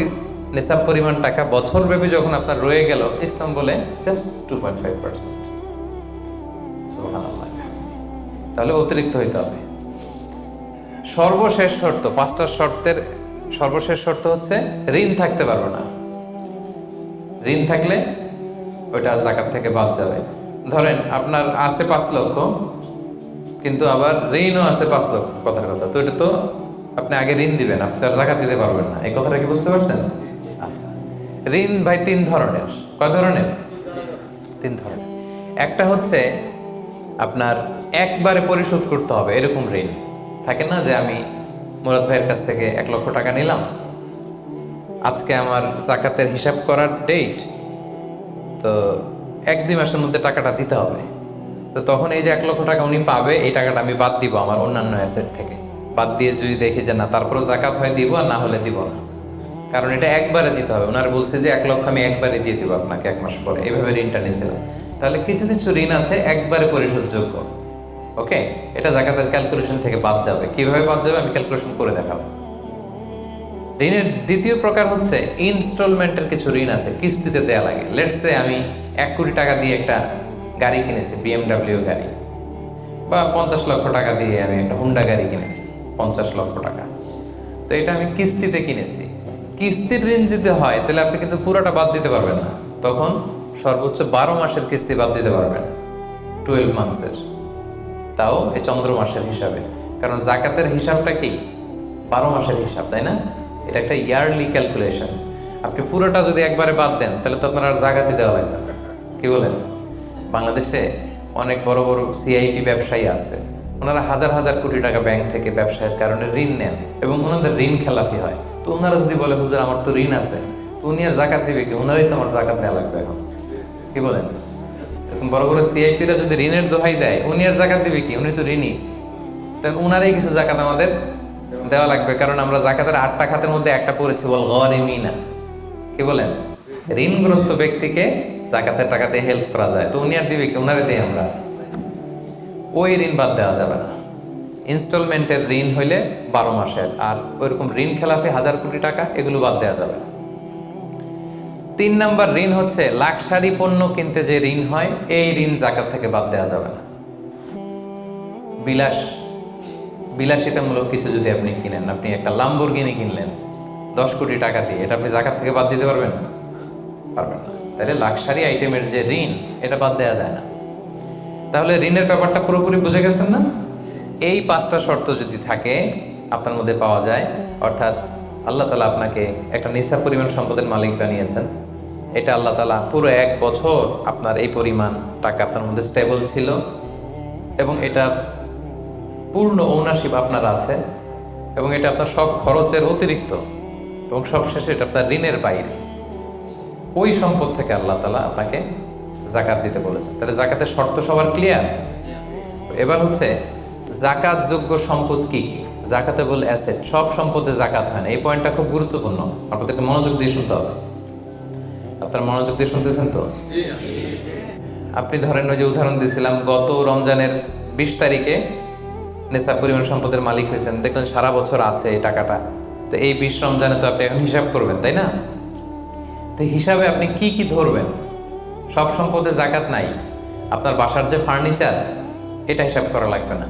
নিসাব পরিমাণ টাকা বছরব্যাপী যখন আপনার রয়ে গেল, ইসলাম বলে জাস্ট 2.5%। সুবহানাল্লাহ। তাহলে অতিরিক্ত হইতে হবে। সর্বশেষ শর্ত, 5টা শর্তের সর্বশেষ শর্ত হচ্ছে ঋণ থাকতে পারবে না। ঋণ থাকলে ওইটা জাকাত থেকে বাদ যাবে। ধরেন আপনার আছে 5 লক্ষ, কিন্তু আবার ঋণও আছে 5 লক্ষ, কথার কথা, তো এটা তো আপনি আগে ঋণ দিবেন, আপনি আর জাকাত দিতে পারবেন না। এই কথাটা কি বুঝতে পারছেন? আচ্ছা, ঋণ ভাই 3 ধরনের। কয় ধরনের? 3 ধরনের। একটা হচ্ছে আপনার একবারে পরিশোধ করতে হবে এরকম ঋণ, থাকে না যে আমি মুরাদ ভাইয়ের কাছ থেকে 1 লক্ষ টাকা নিলাম, আজকে আমার জাকাতের হিসাব করার ডেট, তো 1-2 মাসের মধ্যে টাকাটা দিতে হবে। তো তখন এই যে 1 লক্ষ টাকা উনি পাবে, এই টাকাটা আমি বাদ দিব আমার অন্যান্য অ্যাসেট থেকে। বাদ দিয়ে যদি দেখি যে না, তারপরেও জাকাত হয় দিব, আর না হলে দিব না। কারণ এটা একবারে দিতে হবে। ওনারা বলছে যে 1 লক্ষ আমি একবারে দিয়ে দিব আপনাকে 1 মাস পরে, এইভাবে ঋণটা নিয়েছিলাম। তাহলে কিছু কিছু ঋণ আছে একবারে পরিশোধযোগ্য। ওকে, এটা জাকাতের ক্যালকুলেশন থেকে বাদ যাবে। কিভাবে বাদ যাবে আমি ক্যালকুলেশন করে দেখাবো। ঋণের দ্বিতীয় প্রকার হচ্ছে ইনস্টলমেন্টের কিছু ঋণ আছে, কিস্তিতে দেয়া লাগে। লেটস সে আমি 1 কোটি টাকা দিয়ে একটা গাড়ি কিনেছি, BMW গাড়ি, বা 50 লক্ষ টাকা দিয়ে আমি একটা হুন্ডা গাড়ি কিনেছি, 50 লক্ষ টাকা। তো এটা আমি কিস্তিতে কিনেছি। কিস্তির ঋণ যদি হয় তাহলে আপনি কিন্তু পুরোটা বাদ দিতে পারবেন না। তখন সর্বোচ্চ 12 মাসের কিস্তি বাদ দিতে পারবেন, 12 মান্থসের, তাও এই চন্দ্র মাসের হিসাবে। কারণ জাকাতের হিসাবটা কি 12 মাসের হিসাব, তাই না? এটা একটা ইয়ারলি ক্যালকুলেশন। আপনি পুরোটা যদি একবারে বাদ দেন তাহলে তো আপনার আর জাকাতই দেওয়া লাগবে না। কি বলেন? বাংলাদেশে অনেক বড় বড় সিআইপি ব্যবসায়ী আছে, ওনারা হাজার হাজার কোটি টাকা ব্যাংক থেকে ব্যবসায়ের কারণে ঋণ নেন এবং ওনাদের ঋণ খেলাফি হয়। তো ওনারা যদি বলে হুজুর আমার তো ঋণ আছে, তো উনি আর জাকাত দিবে কি? ওনারাই তো আমার জাকাত দেওয়া লাগবে এখন। কি বলেন? এখন বড় বড় সিআইপিরা যদি ঋণের দোহাই দেয়, উনি আর জাকাত দিবে কি? উনি তো ঋণী। তো ওনারাই কিছু জাকাত আমাদের দেওয়া লাগবে, কারণ আমরা জাকাতের 8টা খাতের মধ্যে একটা পড়েছি, বল গরিমিনা। কি বলেন? ঋণগ্রস্ত ব্যক্তিকে জাকাতের টাকাতে হেল্প করা যায়। তো উনি আর দিবে কি? ওনারে দিই আমরা। ওই ঋণ বাদ দেওয়া যাবে না। ইনস্টলমেন্টের ঋণ হইলে 12 মাসের, আর ওইরকম ঋণ খেলাফি 1000 কোটি টাকা, এগুলো বাদ দেওয়া যাবে না। 3 নাম্বার ঋণ হচ্ছে লাক্সারি পণ্য কিনতে যে ঋণ হয়, এই ঋণ জাকাত থেকে বাদ দেওয়া যাবে না। বিলাসিতামূলক কিছু যদি আপনি কিনেন, আপনি একটা লাম্বরগিনি কিনলেন 10 কোটি টাকা দিয়ে, এটা আপনি জাকাত থেকে বাদ দিতে পারবেন? পারবেন না। তাহলে লাক্সারি আইটেমের যে ঋণ, এটা বাদ দেওয়া যায় না। তাহলে ঋণের ব্যাপারটা পুরোপুরি বুঝে গেছেন না? এই 5টা শর্ত যদি থাকে আপনার মধ্যে পাওয়া যায়, অর্থাৎ আল্লাহ তাআলা আপনাকে একটা নিসাব পরিমাণ সম্পদের মালিক বানিয়েছেন, এটা আল্লাহ তাআলা পুরো 1 বছর আপনার এই পরিমাণ টাকা আপনার মধ্যে স্টেবল ছিল, এবং এটার পূর্ণ ওনারশিপ আপনার আছে, এবং এটা আপনার সব খরচের অতিরিক্ত, এবং সবশেষে এটা আপনার ঋণের বাইরে। ওই সম্পদ থেকে আল্লাহ তাআলা আপনাকে জাকাত দিতে বলেছেন। তাহলে জাকাতের শর্ত সবার ক্লিয়ার? এবার হচ্ছে জাকাত যোগ্য সম্পদ কি কি? জাকাতেবল অ্যাসেট, সব সম্পদে জাকাত হয় না। এই পয়েন্টটা খুব গুরুত্বপূর্ণ, আপনাদেরকে মনোযোগ দিয়ে শুনতে হবে। আপনারা মনোযোগ দিয়ে শুনতেছেন তো? আপনি ধরেন ওই যে উদাহরণ দিয়েছিলাম, গত রমজানের 20 তারিখে নেশাব পরিমাণ সম্পদের মালিক হয়েছেন, দেখলেন সারা বছর আছে এই টাকাটা। তো এই 20 রমজানে তো আপনি এখন হিসাব করবেন, তাই না? তো হিসাবে আপনি কি কি ধরবেন? সব সম্পদে জাকাত নাই। আপনার বাসার যে ফার্নিচার, এটা হিসাব করা লাগবে না।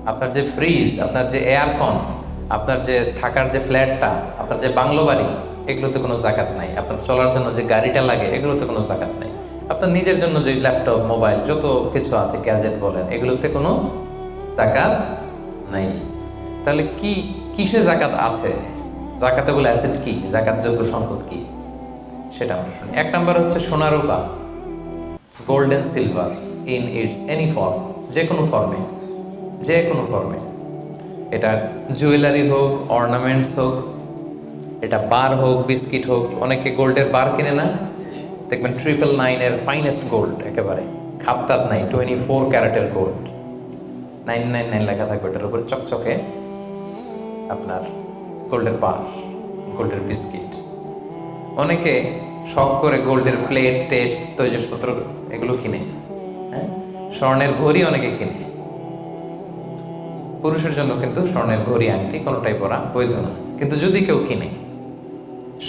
আপনার যে ফ্রিজ, আপনার যে এয়ারকন, আপনার যে থাকার যে ফ্ল্যাটটা, আপনার যে বাংলো বাড়ি, এগুলোতে কোনো জাকাত নাই। আপনার চলার জন্য যে গাড়িটা লাগে, এগুলোতে কোনো জাকাত নাই। আপনার নিজের জন্য যে ল্যাপটপ, মোবাইল, যত কিছু আছে, গ্যাজেট বলেন, এগুলোতে কোনো জাকাত নাই। তাহলে কি কিসে জাকাত আছে? জাকাতেবল অ্যাসেট কি? জাকাতযোগ্য সম্পদ কি? সেটা আমরা শুনি। 1 নাম্বার হচ্ছে সোনা রূপা, gold and silver in its any form, যে কোনো ফর্মে, যে কোনো ফর্মে। এটা জুয়েলারি হোক, অর্নামেন্টস হোক, এটা বার হোক, বিস্কিট হোক। অনেকে গোল্ডের বার কিনে না, দেখবেন 999 এর ফাইনেস্ট গোল্ড, একেবারে খাপটাত নাই, 24 ক্যারেটের গোল্ড, 999 লেখা থাকবে এটার উপরে চকচকে, আপনার গোল্ডের বার, গোল্ডের বিস্কিট। অনেকে শখ করে গোল্ডের প্লেট, টেপ, তৈজসপত্র এগুলো কিনে। হ্যাঁ, স্বর্ণের ঘড়ি অনেকে কিনে। পুরুষের জন্য কিন্তু স্বর্ণের ঘড়ি, আংটি কোনোটাই পরা বৈধ না। কিন্তু যদি কেউ কিনে,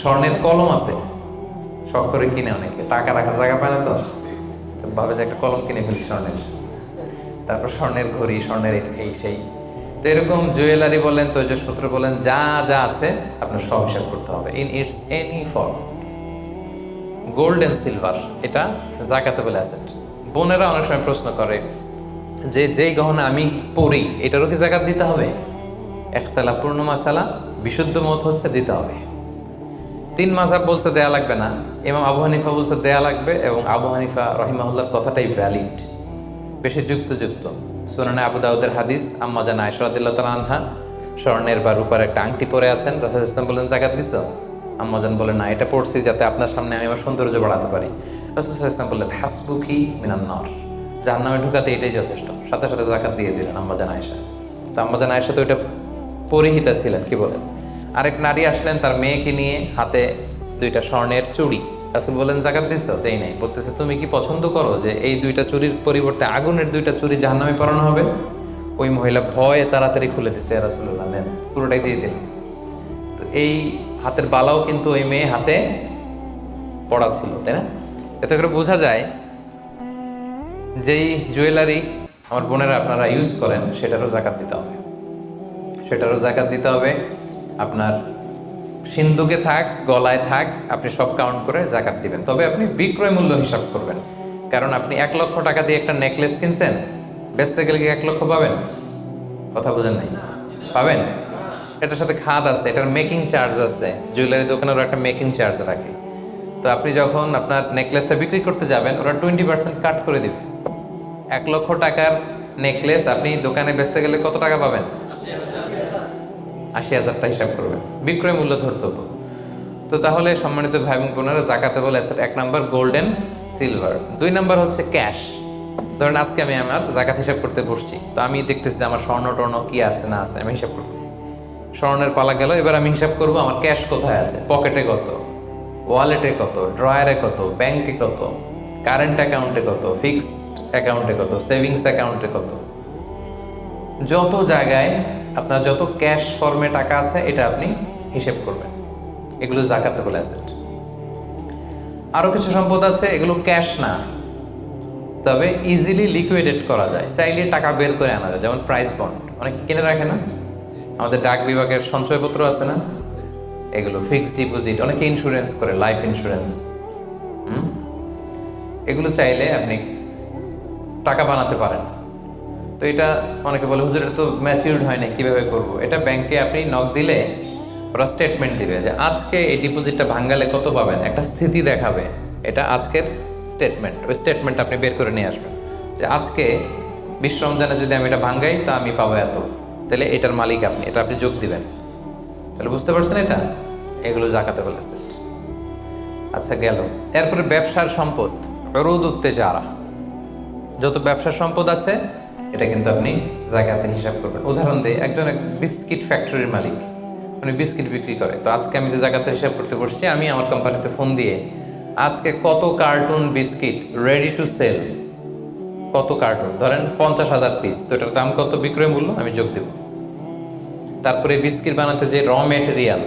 স্বর্ণের কলম আছে, শখ করে কিনে অনেকে, টাকা রাখার জায়গা পায় না, তো ভাবে যে একটা কলম কিনে ফেলি স্বর্ণের, তারপর স্বর্ণের ঘড়ি, স্বর্ণের এই সেই। তো এরকম জুয়েলারি বলেন, তৈজসপত্র বলেন, যা যা আছে আপনার সব হিসাব করতে হবে in its any form. Gold and silver, এটা জাকাতেবল অ্যাসেট। বোনেরা অনেক সময় প্রশ্ন করে যে যেই গহনা আমি পরি, এটারও কি জাকাত দিতে হবে? ইখতিলাফ পূর্ণ মাসালা, বিশুদ্ধ মত হচ্ছে দিতে হবে। 3 মাযহাব বলছে দেয়া লাগবে না, ইমাম আবু হানিফা বলছে দেয়া লাগবে, এবং আবু হানিফা রহিমাহুল্লাহর কথাটাই ভ্যালিড, বেশি যুক্ত সুনানে আবু দাউদের হাদিস, আম্মা জান আয়েশা রাদিয়াল্লাহু তাআলা আনহা স্বর্ণের বা রূপার একটা আংটি পরে আছেন। রাসূল ইসলাম বললেন, জাকাত দিছো? আম্মা জান বলেন, না, এটা পড়ছি যাতে আপনার সামনে আমি আমার সৌন্দর্য বাড়াতে পারি। রাসূল ইসলাম বললেন, হাসবুকি মিনান নার, জাহান্নামে ঢুকাতে এটাই যথেষ্ট। সাথে সাথে জাকাত দিয়ে দিলেন আম্মা জান আয়েশা। তো আম্মা জান আয়েশা তো এটা পরিহিতা ছিলেন, কি বলেন। আরেক নারী আসলেন তার মেয়েকে নিয়ে, হাতে 2টা স্বর্ণের চুড়ি। রাসূল বললেন, জাকাত দিছো? দেই নাই। বলতেছে, তুমি কি পছন্দ করো যে এই 2টা চুড়ির পরিবর্তে আগুনের 2টা চুড়ি জাহান্নামে পরানো হবে? ওই মহিলা ভয়ে তাড়াতাড়ি খুলে দিচ্ছে, রাসূলুল্লাহ নেন, পুরোটাই দিয়ে দিলেন। তো এই হাতের বালাও কিন্তু ওই মেয়ে হাতে পড়া ছিল, তাই না? এতে করে বোঝা যায় যেই জুয়েলারি আমার বোনেরা আপনারা ইউজ করেন সেটারও জাকাত দিতে হবে, সেটারও জাকাত দিতে হবে। আপনার সিন্ধুকে থাক, গলায় থাক, আপনি সব কাউন্ট করে জাকাত দিবেন। তবে আপনি বিক্রয় মূল্য হিসাব করবেন, কারণ আপনি 1 লক্ষ টাকা দিয়ে একটা নেকলেস কিনছেন, বেচতে গেলে কি 1 লক্ষ পাবেন? কথা বোঝেন নাই? পাবেন? এটার সাথে খাত আছে, এটার মেকিং চার্জ আছে, জুয়েলারি দোকানেরও একটা মেকিং চার্জ রাখে। তো আপনি যখন আপনার নেকলেসটা বিক্রি করতে যাবেন, ওরা 20% কাট করে দিবে। 1 লক্ষ টাকার নেকলেস আপনি দোকানে বেচতে গেলে কত টাকা পাবেন? 80,000টা হিসাব করবেন, বিক্রয় মূল্য ধরতে হতো। তো তাহলে সম্মানিত ভাই এবং বোনেরা, জাকাতেবল asset 1 number gold and silver, 2 number হচ্ছে ক্যাশ। ধরেন আজকে আমি আমার জাকাত হিসাব করতে বসছি, তো আমি দেখতেছি যে আমার স্বর্ণ টর্ণ কি আছে না আছে, আমি হিসাব করতেছি। স্বর্ণের পালা গেল, এবার আমি হিসাব করব আমার ক্যাশ কোথায় আছে, পকেটে কত, ওয়ালেটে কত, ড্রয়ারে কত, ব্যাংকে কত, কারেন্ট অ্যাকাউন্টে কত, ফিক্সড অ্যাকাউন্টে কত, সেভিংস অ্যাকাউন্টে কত। যত জায়গায় আপনার যত ক্যাশ ফর্মে টাকা আছে এটা আপনি হিসেব করবেন, এগুলো জাকাতেবল অ্যাসেট। আরো কিছু সম্পদ আছে, এগুলো ক্যাশ না, তবে ইজিলি লিকুইডেট করা যায়, চাইলে টাকা বের করে আনা যায়। যেমন প্রাইস বন্ড অনেকে কিনে রাখে না, আমাদের ডাক বিভাগের সঞ্চয়পত্র আছে না, এগুলো ফিক্সড ডিপোজিট, অনেকে ইন্স্যুরেন্স করে, লাইফ ইন্স্যুরেন্স। এগুলো চাইলে আপনি টাকা বানাতে পারেন। তো এটা অনেকে বলে, হুজুর এটা তো ম্যাচিউরড হয় না, কিভাবে করব? এটা ব্যাংকে আপনি নক দিলে ওরা স্টেটমেন্ট দিবে যে আজকে এই ডিপোজিটটা ভাঙালে কত পাবেন, একটা স্থিতি দেখাবে। এটা আজকের স্টেটমেন্ট, ওই স্টেটমেন্ট আপনি বের করে নিয়ে আসবেন যে আজকে 20 রমজানে যদি আমি এটা ভাঙ্গাই তা আমি পাবো এত, তাহলে এটার মালিক আপনি, এটা আপনি যোগ দিবেন। তাহলে বুঝতে পারছেন এটা, এগুলো জাকাতেবল অ্যাসেট। আচ্ছা গেল। এরপরে ব্যবসার সম্পদ, উরুদ উত্তেজারা, যত ব্যবসার সম্পদ আছে এটা কিন্তু আপনি জাকাতে হিসাব করবেন। উদাহরণ দিই, একজন বিস্কিট ফ্যাক্টরির মালিক, উনি বিস্কিট বিক্রি করে। তো আজকে আমি যে জাকাতে হিসাব করতে বসছি, আমি আমার কোম্পানিতে ফোন দিয়ে আজকে কত carton biscuit ready to sell, কত কার্টুন, ধরেন 50,000 পিস, তো এটার দাম কত, বিক্রয় মূল্য আমি যোগ দেব। তারপরে বিস্কিট বানাতে যে র মেটেরিয়াল,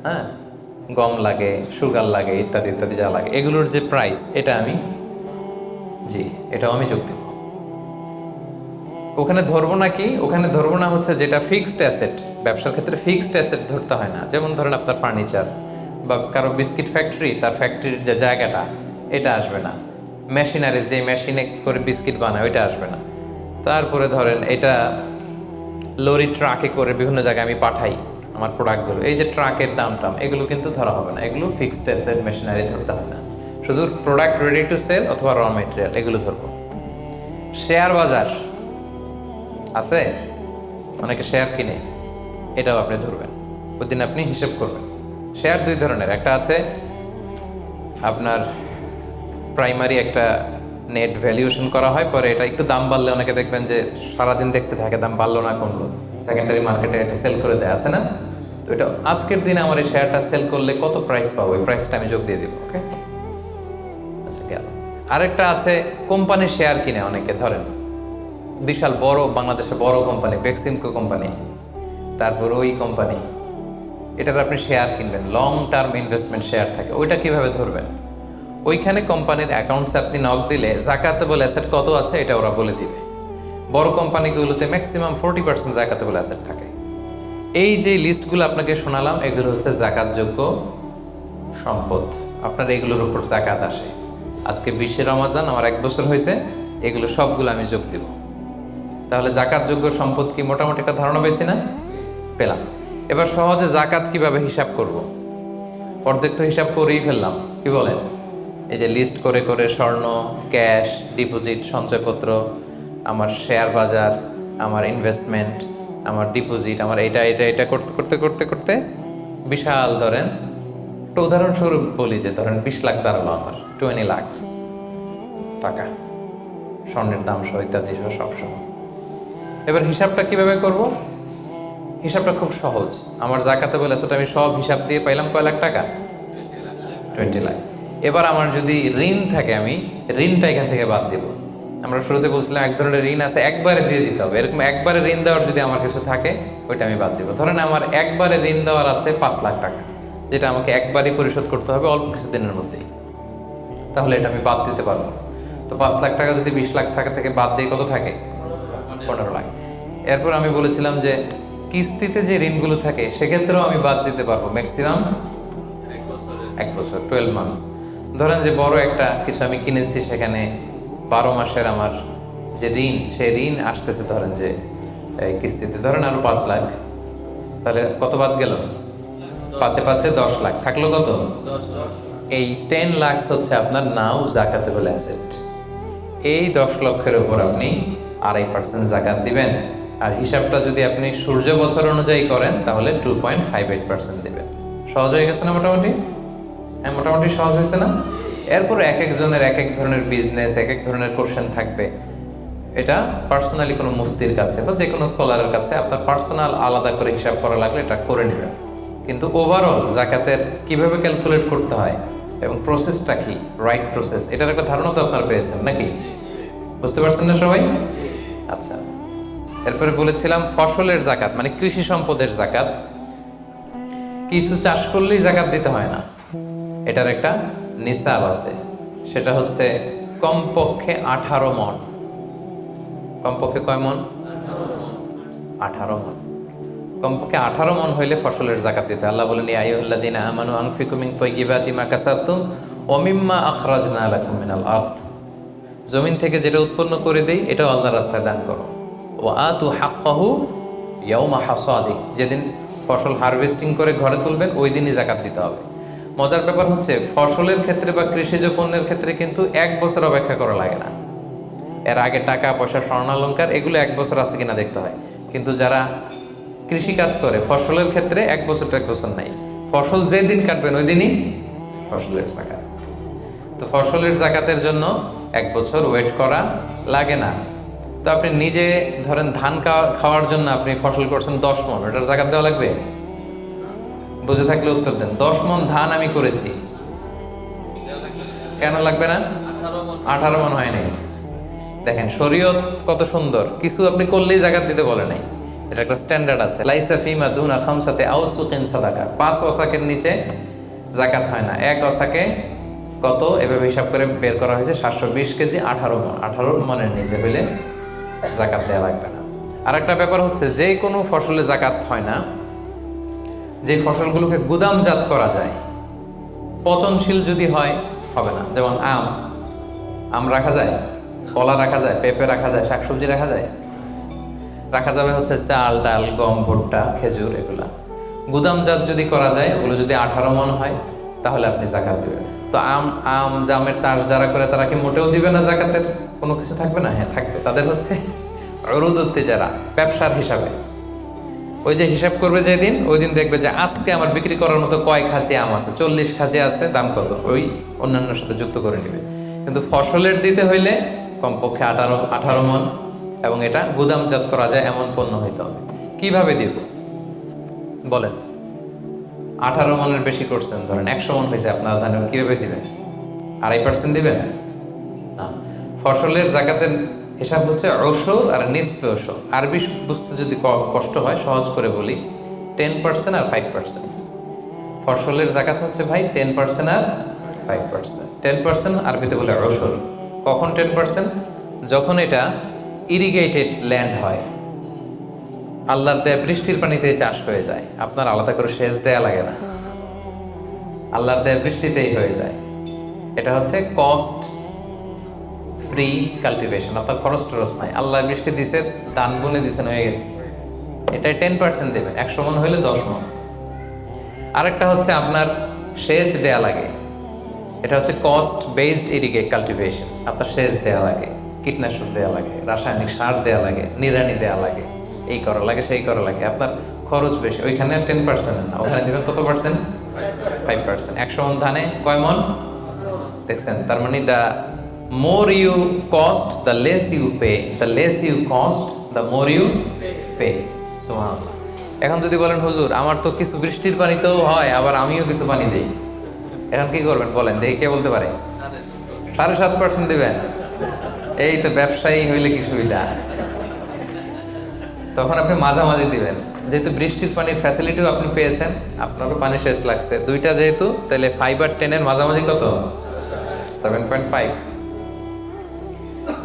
হ্যাঁ, গম লাগে, সুগার লাগে, ইত্যাদি ইত্যাদি যা লাগে, এগুলোর যে প্রাইস, এটা আমি এটাও আমি যোগ দেব। ওখানে ধরবো না কি, ওখানে ধরবো না হচ্ছে যেটা ফিক্সড অ্যাসেট। ব্যবসার ক্ষেত্রে ফিক্সড অ্যাসেট ধরতে হয় না। যেমন ধরেন আপনার ফার্নিচার বা কারো বিস্কিট ফ্যাক্টরি, তার ফ্যাক্টরির যে জায়গাটা, এটা আসবে না। মেশিনারি, যে মেশিনে করে বিস্কিট বানায়, ওইটা আসবে না। তারপরে ধরেন এটা লরি ট্রাকে করে বিভিন্ন জায়গায় আমি পাঠাই আমার প্রোডাক্টগুলো, এই যে ট্রাকের দাম টাম, এগুলো কিন্তু ধরা হবে না। এগুলো ফিক্সড অ্যাসেট, মেশিনারি ধরতে হবে না। শুধু প্রোডাক্ট রেডি টু সেল অথবা র মেটেরিয়াল, এগুলো ধরবো। শেয়ার বাজার আছে, অনেকে শেয়ার কিনে, এটাও আপনি ধরবেন, ওইদিন আপনি হিসেব করবেন। শেয়ার 2 ধরনের, একটা আছে আপনার প্রাইমারি, একটা নেট ভ্যালুয়েশন করা হয়, পরে এটা একটু দাম বাড়লে অনেকে দেখবেন যে সারাদিন দেখতে থাকে দাম বাড়লো না কমলো, সেকেন্ডারি মার্কেটে এটা সেল করে দেয়, আছে না? তো এটা আজকের দিনে আমার এই শেয়ারটা সেল করলে কত প্রাইস পাবো, ওই প্রাইসটা আমি যোগ দিয়ে দিব। ওকে, আচ্ছা গেল। আরেকটা আছে কোম্পানির শেয়ার কিনে অনেকে, ধরেন বিশাল বড় বাংলাদেশে বড় কোম্পানি, বেক্সিমকো কোম্পানি, তারপর ওই কোম্পানি, এটার আপনি শেয়ার কিনবেন, লং টার্ম ইনভেস্টমেন্ট শেয়ার থাকে, ওইটা কিভাবে ধরবেন? ওইখানে কোম্পানির অ্যাকাউন্টসে আপনি নক দিলে জাকাতেবল অ্যাসেট কত আছে এটা ওরা বলে দিবে। বড় কোম্পানিগুলোতে ম্যাক্সিমাম 40% জাকাতেবল অ্যাসেট থাকে। এই যে লিস্টগুলো আপনাকে শোনালাম, এগুলো হচ্ছে জাকাতযোগ্য সম্পদ, আপনার এগুলোর উপর জাকাত আসে। আজকে 20 রমজান, আমার 1 বছর হয়েছে, এগুলো সবগুলো আমি যোগ দিব। তাহলে জাকাতযোগ্য সম্পদ কি, মোটামুটি একটা ধারণা পেয়েছি না? পেলাম। এবার সহজে জাকাত কিভাবে হিসাব করব? অর্ধেক তো হিসাব করেই ফেললাম, কি বলেন? এই যে লিস্ট করে করে স্বর্ণ, ক্যাশ, ডিপোজিট, সঞ্চয়পত্র, আমার শেয়ার বাজার, আমার ইনভেস্টমেন্ট, আমার ডিপোজিট, আমার এটা করতে করতে করতে করতে বিশাল, ধরেন একটা উদাহরণস্বরূপ বলি যে ধরেন 20 লাখ দাঁড়ালো আমার, 20 লাখ টাকা, স্বর্ণের দাম সহ ইত্যাদি সহ সবসময়। এবার হিসাবটা কিভাবে করব? হিসাবটা খুব সহজ। আমার জাকাতে বলে সেটা আমি সব হিসাব দিয়ে পাইলাম কয় লাখ টাকা, 20 লাখ। এবার আমার যদি ঋণ থাকে, আমি ঋণটা এখান থেকে বাদ দেব। আমরা শুরুতে বলছিলাম এক ধরনের ঋণ আছে একবারে দিয়ে দিতে হবে, এরকম একবারে ঋণ দেওয়ার যদি আমার কিছু থাকে ওইটা আমি বাদ দেবো। ধরেন আমার একবারে ঋণ দেওয়ার আছে 5 লাখ টাকা, যেটা আমাকে একবারই পরিশোধ করতে হবে অল্প কিছুদিনের মধ্যেই, তাহলে এটা আমি বাদ দিতে পারবো। তো 5 লাখ টাকা যদি 20 লাখ টাকা থেকে বাদ দিয়ে কত থাকে, 15 লাখ। এরপর আমি বলেছিলাম যে কিস্তিতে যে ঋণগুলো থাকে সেক্ষেত্রেও আমি বাদ দিতে পারবো ম্যাক্সিমাম 1 বছর, 12 মান্থস। ধরেন যে বড় একটা কিছু আমি কিনেছি, সেখানে 12 মাসের আমার যে ঋণ, সেই ঋণ আসতেছে ধরেন যে কিস্তিতে ধরেন আরো 5 লাখ, তাহলে কত বাদ গেল? 5 5 10 লাখ, থাকলো কত? এই 10 লাখ হচ্ছে আপনার নাও জাকাতেবল অ্যাসেট। এই 10 লক্ষের উপর আপনি 2.5% জাকাত দিবেন। আর হিসাবটা যদি আপনি সূর্য বছর অনুযায়ী করেন তাহলে 2.58% দিবেন। সহজ হয়ে গেছে না মোটামুটি? হ্যাঁ, মোটামুটি সহজ হয়েছে না? এরপর এক একজনের এক এক ধরনের বিজনেস, এক এক ধরনের কোশ্চেন থাকবে। এটা পার্সোনালি কোনো মুফতির কাছে বা যে কোনো স্কলারের কাছে আপনার পার্সোনাল আলাদা করে হিসাব করা লাগলে এটা করে নেবেন। কিন্তু ওভারঅল জাকাতের কিভাবে ক্যালকুলেট করতে হয় এবং প্রসেসটা কি, রাইট প্রসেস, এটার একটা ধারণা তো আপনারা পেয়েছেন নাকি? বুঝতে পারছেন না সবাই? আচ্ছা, এরপরে বলেছিলাম ফসলের জাকাত, মানে কৃষি সম্পদের জাকাত। কিছু চাষ করলেই জাকাত দিতে হয় না, এটার একটা নিসাব আছে। সেটা হচ্ছে কমপক্ষে 18 মণ। কমপক্ষে কয় মণ? 18 মণ। কমপক্ষে 18 মণ হইলে ফসলের জাকাত দিতে। আল্লাহ বলেন, ইয়া আইয়ুহাল্লাযীনা আমানু আনফিকু মিন তাইয়্যিবাতি মা কাসাবতুম ওয়া মিম্মা আখরাজনা লাকুম মিনাল আরদ। জমিন থেকে যেটা উৎপন্ন করে দেই এটাও আল্লাহর রাস্তায় দান করো। ওয়া আতু হাক্কাহু ইয়াওমা হাসাদি, যেদিন ফসল হারভেস্টিং করে ঘরে তুলবেন ওই দিনই জাকাত দিতে হবে। মজার ব্যাপার হচ্ছে ফসলের ক্ষেত্রে বা কৃষিজ পণ্যের ক্ষেত্রে কিন্তু 1 বছর অপেক্ষা করা লাগে না। এর আগে টাকা পয়সা, স্বর্ণালঙ্কার এগুলো 1 বছর আছে কিনা দেখতে হয়। কিন্তু যারা কৃষি কাজ করে ফসলের ক্ষেত্রে 1 বছর 1 বছর নাই, ফসল যেদিন কাটবেন ওই দিনই ফসলের জাকাত। তো ফসলের জাকাতের জন্য 1 বছর ওয়েট করা লাগে না। তো আপনি নিজে ধরেন ধান খাওয়ার জন্য আপনি ফসল করছেন 10 মণ, ওটার জাকাত দেওয়া লাগবে? বুঝে থাকলে উত্তর দেন। 10 মণ ধান আমি করেছি, কেন লাগবে না? 18 মণ হয় নাই। দেখেন শরীয়ত কত সুন্দর, কিছু আপনি করলেই জাকাত দিতে বলে নাই। এটা একটা স্ট্যান্ডার্ড আছে, লাইসা ফিমা দুনা খামসাতে আউসুকিন সাদাকা। 5 ওয়াসাকের নিচে জাকাত হয় না। 1 ওয়াসাকে কত এভাবে হিসাব করে বের করা হয়েছে 720 কেজি, 18 মণ। 18 মণের নিচে হইলে জাকাত দেওয়া লাগবে না। আর একটা ব্যাপার হচ্ছে যে কোনো ফসলে জাকাত হয় না যে ফসলগুলোকে গুদামজাত করা যায়। পচনশীল যদি হয় হবে না। যেমন আম রাখা যায়, কলা রাখা যায়, পেঁপে রাখা যায়, শাকসবজি রাখা যায়। রাখা যাবে হচ্ছে চাল, ডাল, গম, ভুট্টা, খেজুর, এগুলা গুদামজাত যদি করা যায়, ওগুলো যদি 18 মণ হয় তাহলে আপনি জাকাত দিবেন। তো জামের চাষ যারা করে তারা কি মোটেও দিবে না জাকাতের কোনো কিছু থাকবে না? হ্যাঁ থাকবে। তাদের হচ্ছে উরুদুত যারা ব্যবসার হিসাবে ওই যে হিসাব করবে যেদিন, ওই দিন দেখবে যে আজকে আমার বিক্রি করার মতো কয় খাঁচি আম আছে, 40 খাঁচি আছে, দাম কত, ওই অন্যান্যর সাথে যুক্ত করে নেবে। কিন্তু ফসলের দিতে হইলে কমপক্ষে 18 মণ এবং এটা গুদামজাত করা যায় এমন পণ্য হইতে হবে। কিভাবে দিব বলেন? 18 মণের বেশি করছেন, ধরেন 100 মণ হয়েছে আপনার ধানের, কিভাবে দিবেন? 2.5% দিবেন না। ফসলের জাকাতের হিসাব হচ্ছে ওশর আর নিসফে ওশর। আরবি বুঝতে যদি কষ্ট হয় সহজ করে বলি, 10% আর 5%। ফসলের জাকাত হচ্ছে ভাই 10% আর 5%। 10% আরবিতে বলে ওশর। কখন 10%? যখন এটা ইরিগেটেড ল্যান্ড হয়, আল্লাহর দেয়া বৃষ্টির পানিতে চাষ হয়ে যায়, আপনার আলাদা করে সেচ দেয়া লাগে না, আল্লাহর দেয়া বৃষ্টিতেই হয়ে যায়। এটা হচ্ছে কস্ট ফ্রি কাল্টিভেশন, আপনার খরচ টরচ নাই, আল্লাহ বৃষ্টি দিছে, ধান বুনে দিছেন, হয়ে গেছে। এটা 10% দেবেন, 100 মণ হইলে 10 মণ। আরেকটা হচ্ছে আপনার সেচ দেয়া লাগে, এটা হচ্ছে কস্ট বেসড ইরিগেট কাল্টিভেশন, আপনার সেচ দেয়া লাগে। কীটনাশক দেওয়া লাগে, রাসায়নিক সার দেওয়া লাগে, নিড়ানি দেওয়া লাগে, এই করা লাগে সেই করা লাগে, আপনার খরচ বেশি। ওইখানে 10% না, ওখানে দেবেন কত পার্সেন্ট? 5%। 100 মণ ধানে কয় মণ? দেখছেন? তার মানে the more you cost the less you pay, the less you cost the more you pay. সুবহানাল্লাহ। এখন যদি বলেন হুজুর আমার তো কিছু বৃষ্টির পানিতেও হয়, আবার আমিও কিছু পানি দিই, এখন কি করবেন বলেন দেখি, কে বলতে পারে? 7.5% দেবেন? এই তো ব্যবসায়ী হইলে কি সুবিধা। তখন আপনি মাঝামাঝি দিবেন, যেহেতু বৃষ্টির পানির ফ্যাসিলিটিও আপনি পেয়েছেন, আপনারও পানি শেষ লাগছে, দুইটা যেহেতু, তাহলে 5 আর 10 এর মাঝামাঝি কত? 7.5।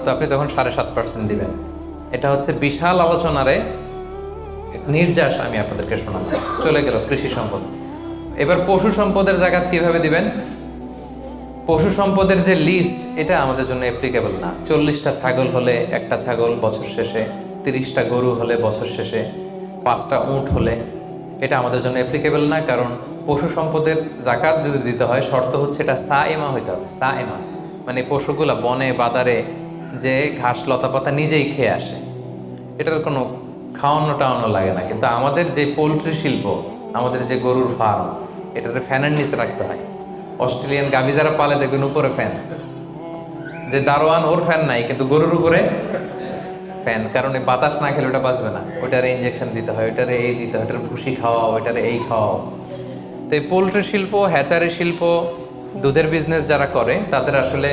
তো আপনি তখন 7.5% দিবেন। এটা হচ্ছে বিশাল আলোচনারে নির্যাস আমি আপনাদেরকে শোনালাম। চলে গেল কৃষি সম্পদ। এবার পশু সম্পদের জাকাত কিভাবে দিবেন? পশু সম্পদের যে লিস্ট, এটা আমাদের জন্য অ্যাপ্লিকেবল না। 40টা ছাগল হলে একটা ছাগল বছর শেষে, 30টা গরু হলে বছর শেষে, 5টা উট হলে, এটা আমাদের জন্য অ্যাপ্লিকেবল না। কারণ পশু সম্পদের জাকাত যদি দিতে হয়, শর্ত হচ্ছে এটা সায়েমা হইতে হবে। সায়েমা মানে পশুগুলা বনে বাদারে যে ঘাস লতা পাতা নিজেই খেয়ে আসে, এটার কোনো খাওয়ানো টাওয়ানো লাগে না। কিন্তু আমাদের যে পোলট্রি শিল্প, আমাদের যে গরুর ফার্ম, এটাতে ফ্যানের নিচে রাখতে হয়। অস্ট্রেলিয়ান গাভী যারা পালে দেখবেন উপরে ফ্যান, যে দারোয়ান ওর ফ্যান নাই, কিন্তু গরুর উপরে ফ্যান। কারণ এই বাতাস না খেলে ওটা বাঁচবে না, ওইটারে ইঞ্জেকশন দিতে হয়, ওইটারে এই দিতে হয়, ওইটার ভুসি খাওয়াও, ওইটারে এই খাওয়াও। তো এই পোলট্রি শিল্প, হ্যাচারি শিল্প, দুধের বিজনেস যারা করে, তাদের আসলে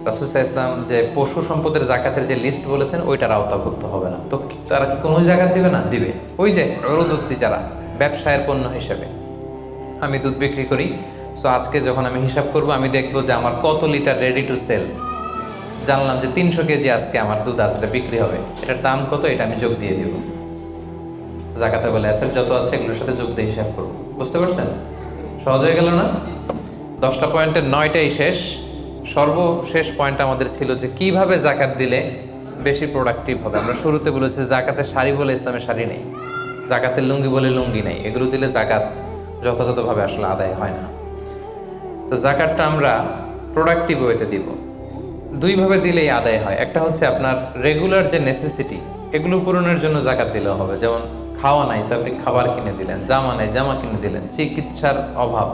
রাসূল সাল্লাল্লাহু আলাইহি ওয়াসাল্লাম যে পশু সম্পদের জাকাতের যে লিস্ট বলেছেন, ওইটার আওতাভুক্ত হবে না। তো তারা কি কোনো জাকাত দিবে না? দিবে। ওই যে উরুদুত্তি যারা ব্যবসায়ের পণ্য হিসেবে, আমি দুধ বিক্রি করি, সো আজকে যখন আমি হিসাব করব, আমি দেখবো যে আমার কত লিটার রেডি টু সেল, জানলাম যে 300 কেজি আজকে আমার দুধ আছে, এটা বিক্রি হবে, এটার দাম কত, এটা আমি যোগ দিয়ে দিব। জাকাতে বলে অ্যাসেট যত আছে এগুলোর সাথে যোগ দিয়ে হিসাব করবো। বুঝতে পারছেন? সহজ হয়ে গেল না? 10টা পয়েন্টের 9টাই শেষ। সর্বশেষ পয়েন্ট আমাদের ছিল যে কিভাবে জাকাত দিলে বেশি প্রোডাক্টিভ হবে। আমরা শুরুতে বলেছি জাকাতের শাড়ি বলে ইসলামের শাড়ি নেই, জাকাতের লুঙ্গি বলে লুঙ্গি নেই, এগুলো দিলে জাকাত যথাযথভাবে আসলে আদায় হয় না। তো জাকাতটা আমরা প্রোডাক্টিভ ওয়েতে দিব। দুইভাবে দিলেই আদায় হয়। একটা হচ্ছে আপনার রেগুলার যে নেসেসিটি, এগুলো পূরণের জন্য জাকাত দিলেও হবে। যেমন খাওয়া নাই তো আপনি খাবার কিনে দিলেন, জামা নাই জামা কিনে দিলেন, চিকিৎসার অভাব,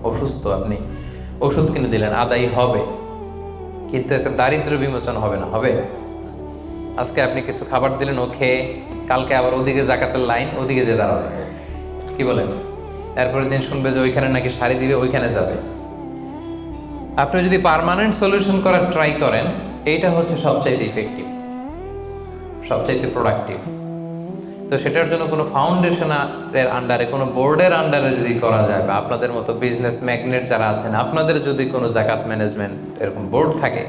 অসুস্থ আপনি ওষুধ কিনে দিলেন, আদায় হবে। কিন্তু একটা দারিদ্র বিমোচন হবে না? হবে। আজকে আপনি কিছু খাবার দিলেন, ও খেয়ে কালকে আবার ওদিকে জাকাতের লাইন, ওদিকে যে দাঁড়াবে, কি বলেন? এরপরের দিন শুনবে যে ওইখানে নাকি শাড়ি দিবে, ওইখানে যাবে। আপনি যদি পার্মানেন্ট সলিউশন করার ট্রাই করেন, এইটা হচ্ছে সবচাইতে ইফেক্টিভ, সবচাইতে প্রোডাক্টিভ। তো সেটার জন্য কোনো ফাউন্ডেশনের আন্ডারে, কোনো বোর্ডের আন্ডারে যদি করা যায়, বা আপনাদের মতো বিজনেস ম্যাগনেট যারা আছেন, আপনাদের যদি কোনো জাকাত ম্যানেজমেন্ট এরকম বোর্ড থাকে,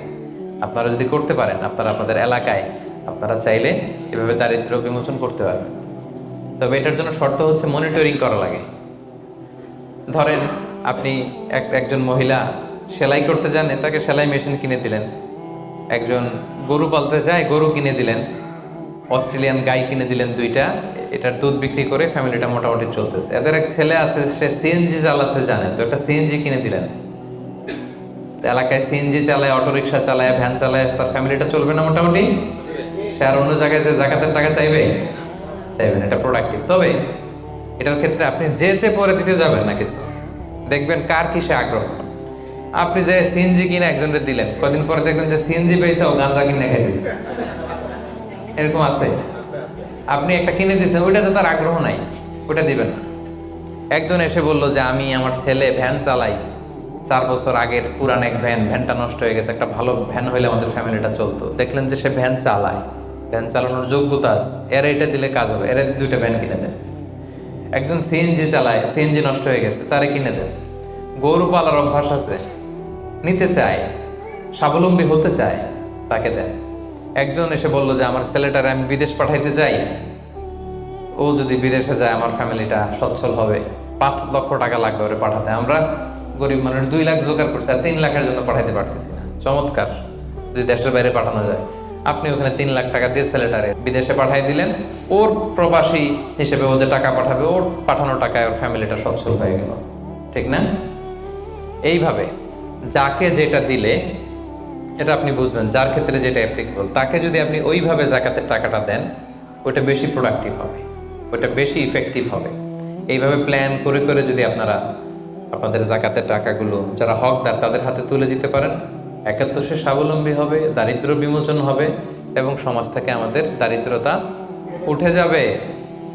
আপনারা যদি করতে পারেন, আপনারা আপনাদের এলাকায়, আপনারা চাইলে এভাবে দারিদ্র বিমোচন করতে পারবেন। তবে এটার জন্য শর্ত হচ্ছে মনিটরিং করা লাগে। ধরেন আপনি একজন মহিলা সেলাই করতে যান, তাকে সেলাই মেশিন কিনে দিলেন। একজন গরু পালতে যায়, গরু কিনে দিলেন। অস্ট্রেলিয়ান গাই কিনে দিলেন 2টা, এটার দুধ বিক্রি করে ফ্যামিলিটা মোটামুটি চলতেছে। এদের এক ছেলে আছে, সে সিএনজি চালাতে জানে, তো একটা সিএনজি কিনে দিলেন। এলাকায় সিএনজি চালায়, অটোরিকশা চালায়, ভ্যান চালায়, তার ফ্যামিলিটা চলবে না মোটামুটি? সে আর অন্য জায়গায় যে জাকাতের টাকা চাইবে? চাইবেন। এটা প্রোডাক্টিভ। তবে এটার ক্ষেত্রে আপনি যে পরে দিতে যাবেন না কিছু, দেখবেন কার কিসে আগ্রহ। আপনি যে সিএনজি কিনে একজনের দিলেন, কদিন পরে দেখবেন যে সিএনজি পেয়েছে, ও গাঁজা কিনে খাইতেছে। এরকম আছে। আপনি একটা কিনে দিচ্ছেন, ওইটাতে তার আগ্রহ নাই, ওটা দিবেন না। একজন এসে বললো যে আমি আমার ছেলে ভ্যান চালাই, 4 বছর আগের পুরান এক ভ্যানটা নষ্ট হয়ে গেছে, একটা ভালো ভ্যান হইলে আমাদের ফ্যামিলিটা চলতো। দেখলেন যে সে ভ্যান চালায়, ভ্যান চালানোর যোগ্যতা আছে, এর এটা দিলে কাজ হবে, এর 2টা ভ্যান কিনে দেন। একজন সিএনজি চালায়, সিএনজি নষ্ট হয়ে গেছে, তারে কিনে দেন। গরু পালার অভ্যাস আছে, নিতে চায়, স্বাবলম্বী হতে চায়, তাকে দেন। একজন এসে বললো যে আমার ছেলেটারে আমি বিদেশ পাঠাইতে চাই, ও যদি বিদেশে যায় আমার ফ্যামিলিটা সচ্ছল হবে, 5 লক্ষ টাকা লাগবে ওরে পাঠাতে। আমরা গরিব মানুষ 2 লাখ জোগাড় করছি, আর 3 লাখের জন্য পাঠাইতে পারতেছি না। চমৎকার, যদি দেশের বাইরে পাঠানো যায়। আপনি ওখানে 3 লাখ টাকা দিয়ে ছেলেটারে বিদেশে পাঠাই দিলেন, ওর প্রবাসী হিসেবে ও যে টাকা পাঠাবে, ওর পাঠানো টাকায় ওর ফ্যামিলিটা সচ্ছল হয়ে গেল। ঠিক না? এইভাবে যাকে যেটা দিলে এটা আপনি বুঝবেন যার ক্ষেত্রে যেটা অ্যাপ্লিকেবল। তাকে যদি আপনি ওইভাবে জাকাতের টাকাটা দেন, ওটা বেশি প্রোডাক্টিভ হবে, ওটা বেশি ইফেক্টিভ হবে। এইভাবে প্ল্যান করে করে যদি আপনারা আপনাদের জাকাতের টাকাগুলো যারা হকদার তাদের হাতে তুলে দিতে পারেন, একাত্ত সে স্বাবলম্বী হবে, দারিদ্র বিমোচন হবে এবং সমাজ থেকে আমাদের দারিদ্রতা উঠে যাবে।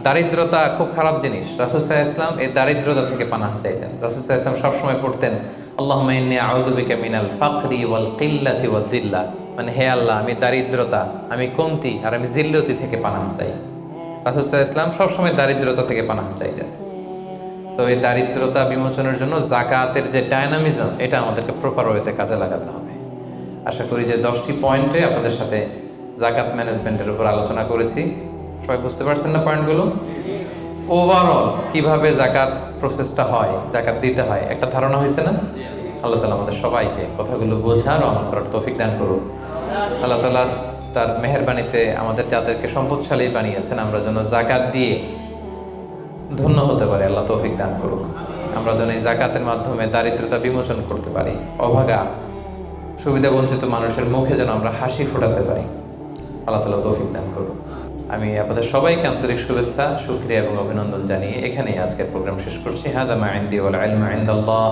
দারিদ্রতা খুব খারাপ জিনিস। রাসূল সাল্লাল্লাহু আলাইহি ওয়াসাল্লাম এই দারিদ্রতা থেকে পানাহ চাইতেন। রাসূল সাল্লাল্লাহু আলাইহি ওয়াসাল্লাম সবসময় পড়তেন আল্লাহুম্মা ইন্নী আউযু বিকা মিনাল ফাকরি ওয়াল কিল্লাতি ওয়ায যিল্লা, মানে হে আল্লাহ, আমি দারিদ্রতা, আমি কমতি আর আমি জিল্লতি থেকে পানাহ চাই। রাসূল সাল্লাল্লাহু আলাইহি ওয়াসাল্লাম সবসময় দারিদ্রতা থেকে পানাহ চাইতেন। সো এই দারিদ্রতা বিমোচনের জন্য জাকাতের যে ডায়নামিজম, এটা আমাদেরকে প্রপার ওয়েতে কাজে লাগাতে হবে। আশা করি যে 10টি পয়েন্টে আপনাদের সাথে জাকাত ম্যানেজমেন্টের উপর আলোচনা করেছি। সবাই বুঝতে পারছেন না পয়েন্টগুলো? ওভারঅল কিভাবে জাকাত প্রসেসটা হয়, জাকাত দিতে হয়, একটা ধারণা হয়েছে না? আল্লাহ তাআলা আমাদের সবাইকে কথাগুলো বোঝার ও আমল করার তৌফিক দান করুন। আল্লাহ তাআলা তার মেহেরবানিতে আমাদের যাদেরকে সম্পদশালী বানিয়েছেন, আমরা যেন জাকাত দিয়ে ধন্য হতে পারি, আল্লাহ তৌফিক দান করুক। আমরা যেন এই জাকাতের মাধ্যমে দারিদ্রতা বিমোচন করতে পারি, অভাগা সুবিধাবঞ্চিত মানুষের মুখে যেন আমরা হাসি ফোটাতে পারি, আল্লাহ তাআলা তৌফিক দান করুক। আমি আপনাদের সবাইকে আন্তরিক শুভেচ্ছা, শুকরিয়া এবং অভিনন্দন জানিয়ে এখানেই আজকের প্রোগ্রাম শেষ করছি। হাদা মা ইনদি ওয়াল ইলমু ইনদাল্লাহ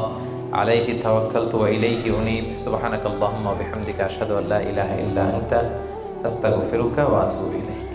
আলাইহি তাওয়াক্কালতু ওয়া ইলাইহি উনীব। সুবহানাকাল্লাহুম্মা ওয়া বিহামদিকা আশহাদু আল্লা ইলাহা ইল্লা আনতা আস্তাগফিরুকা ওয়া আতুবু ইলাইক।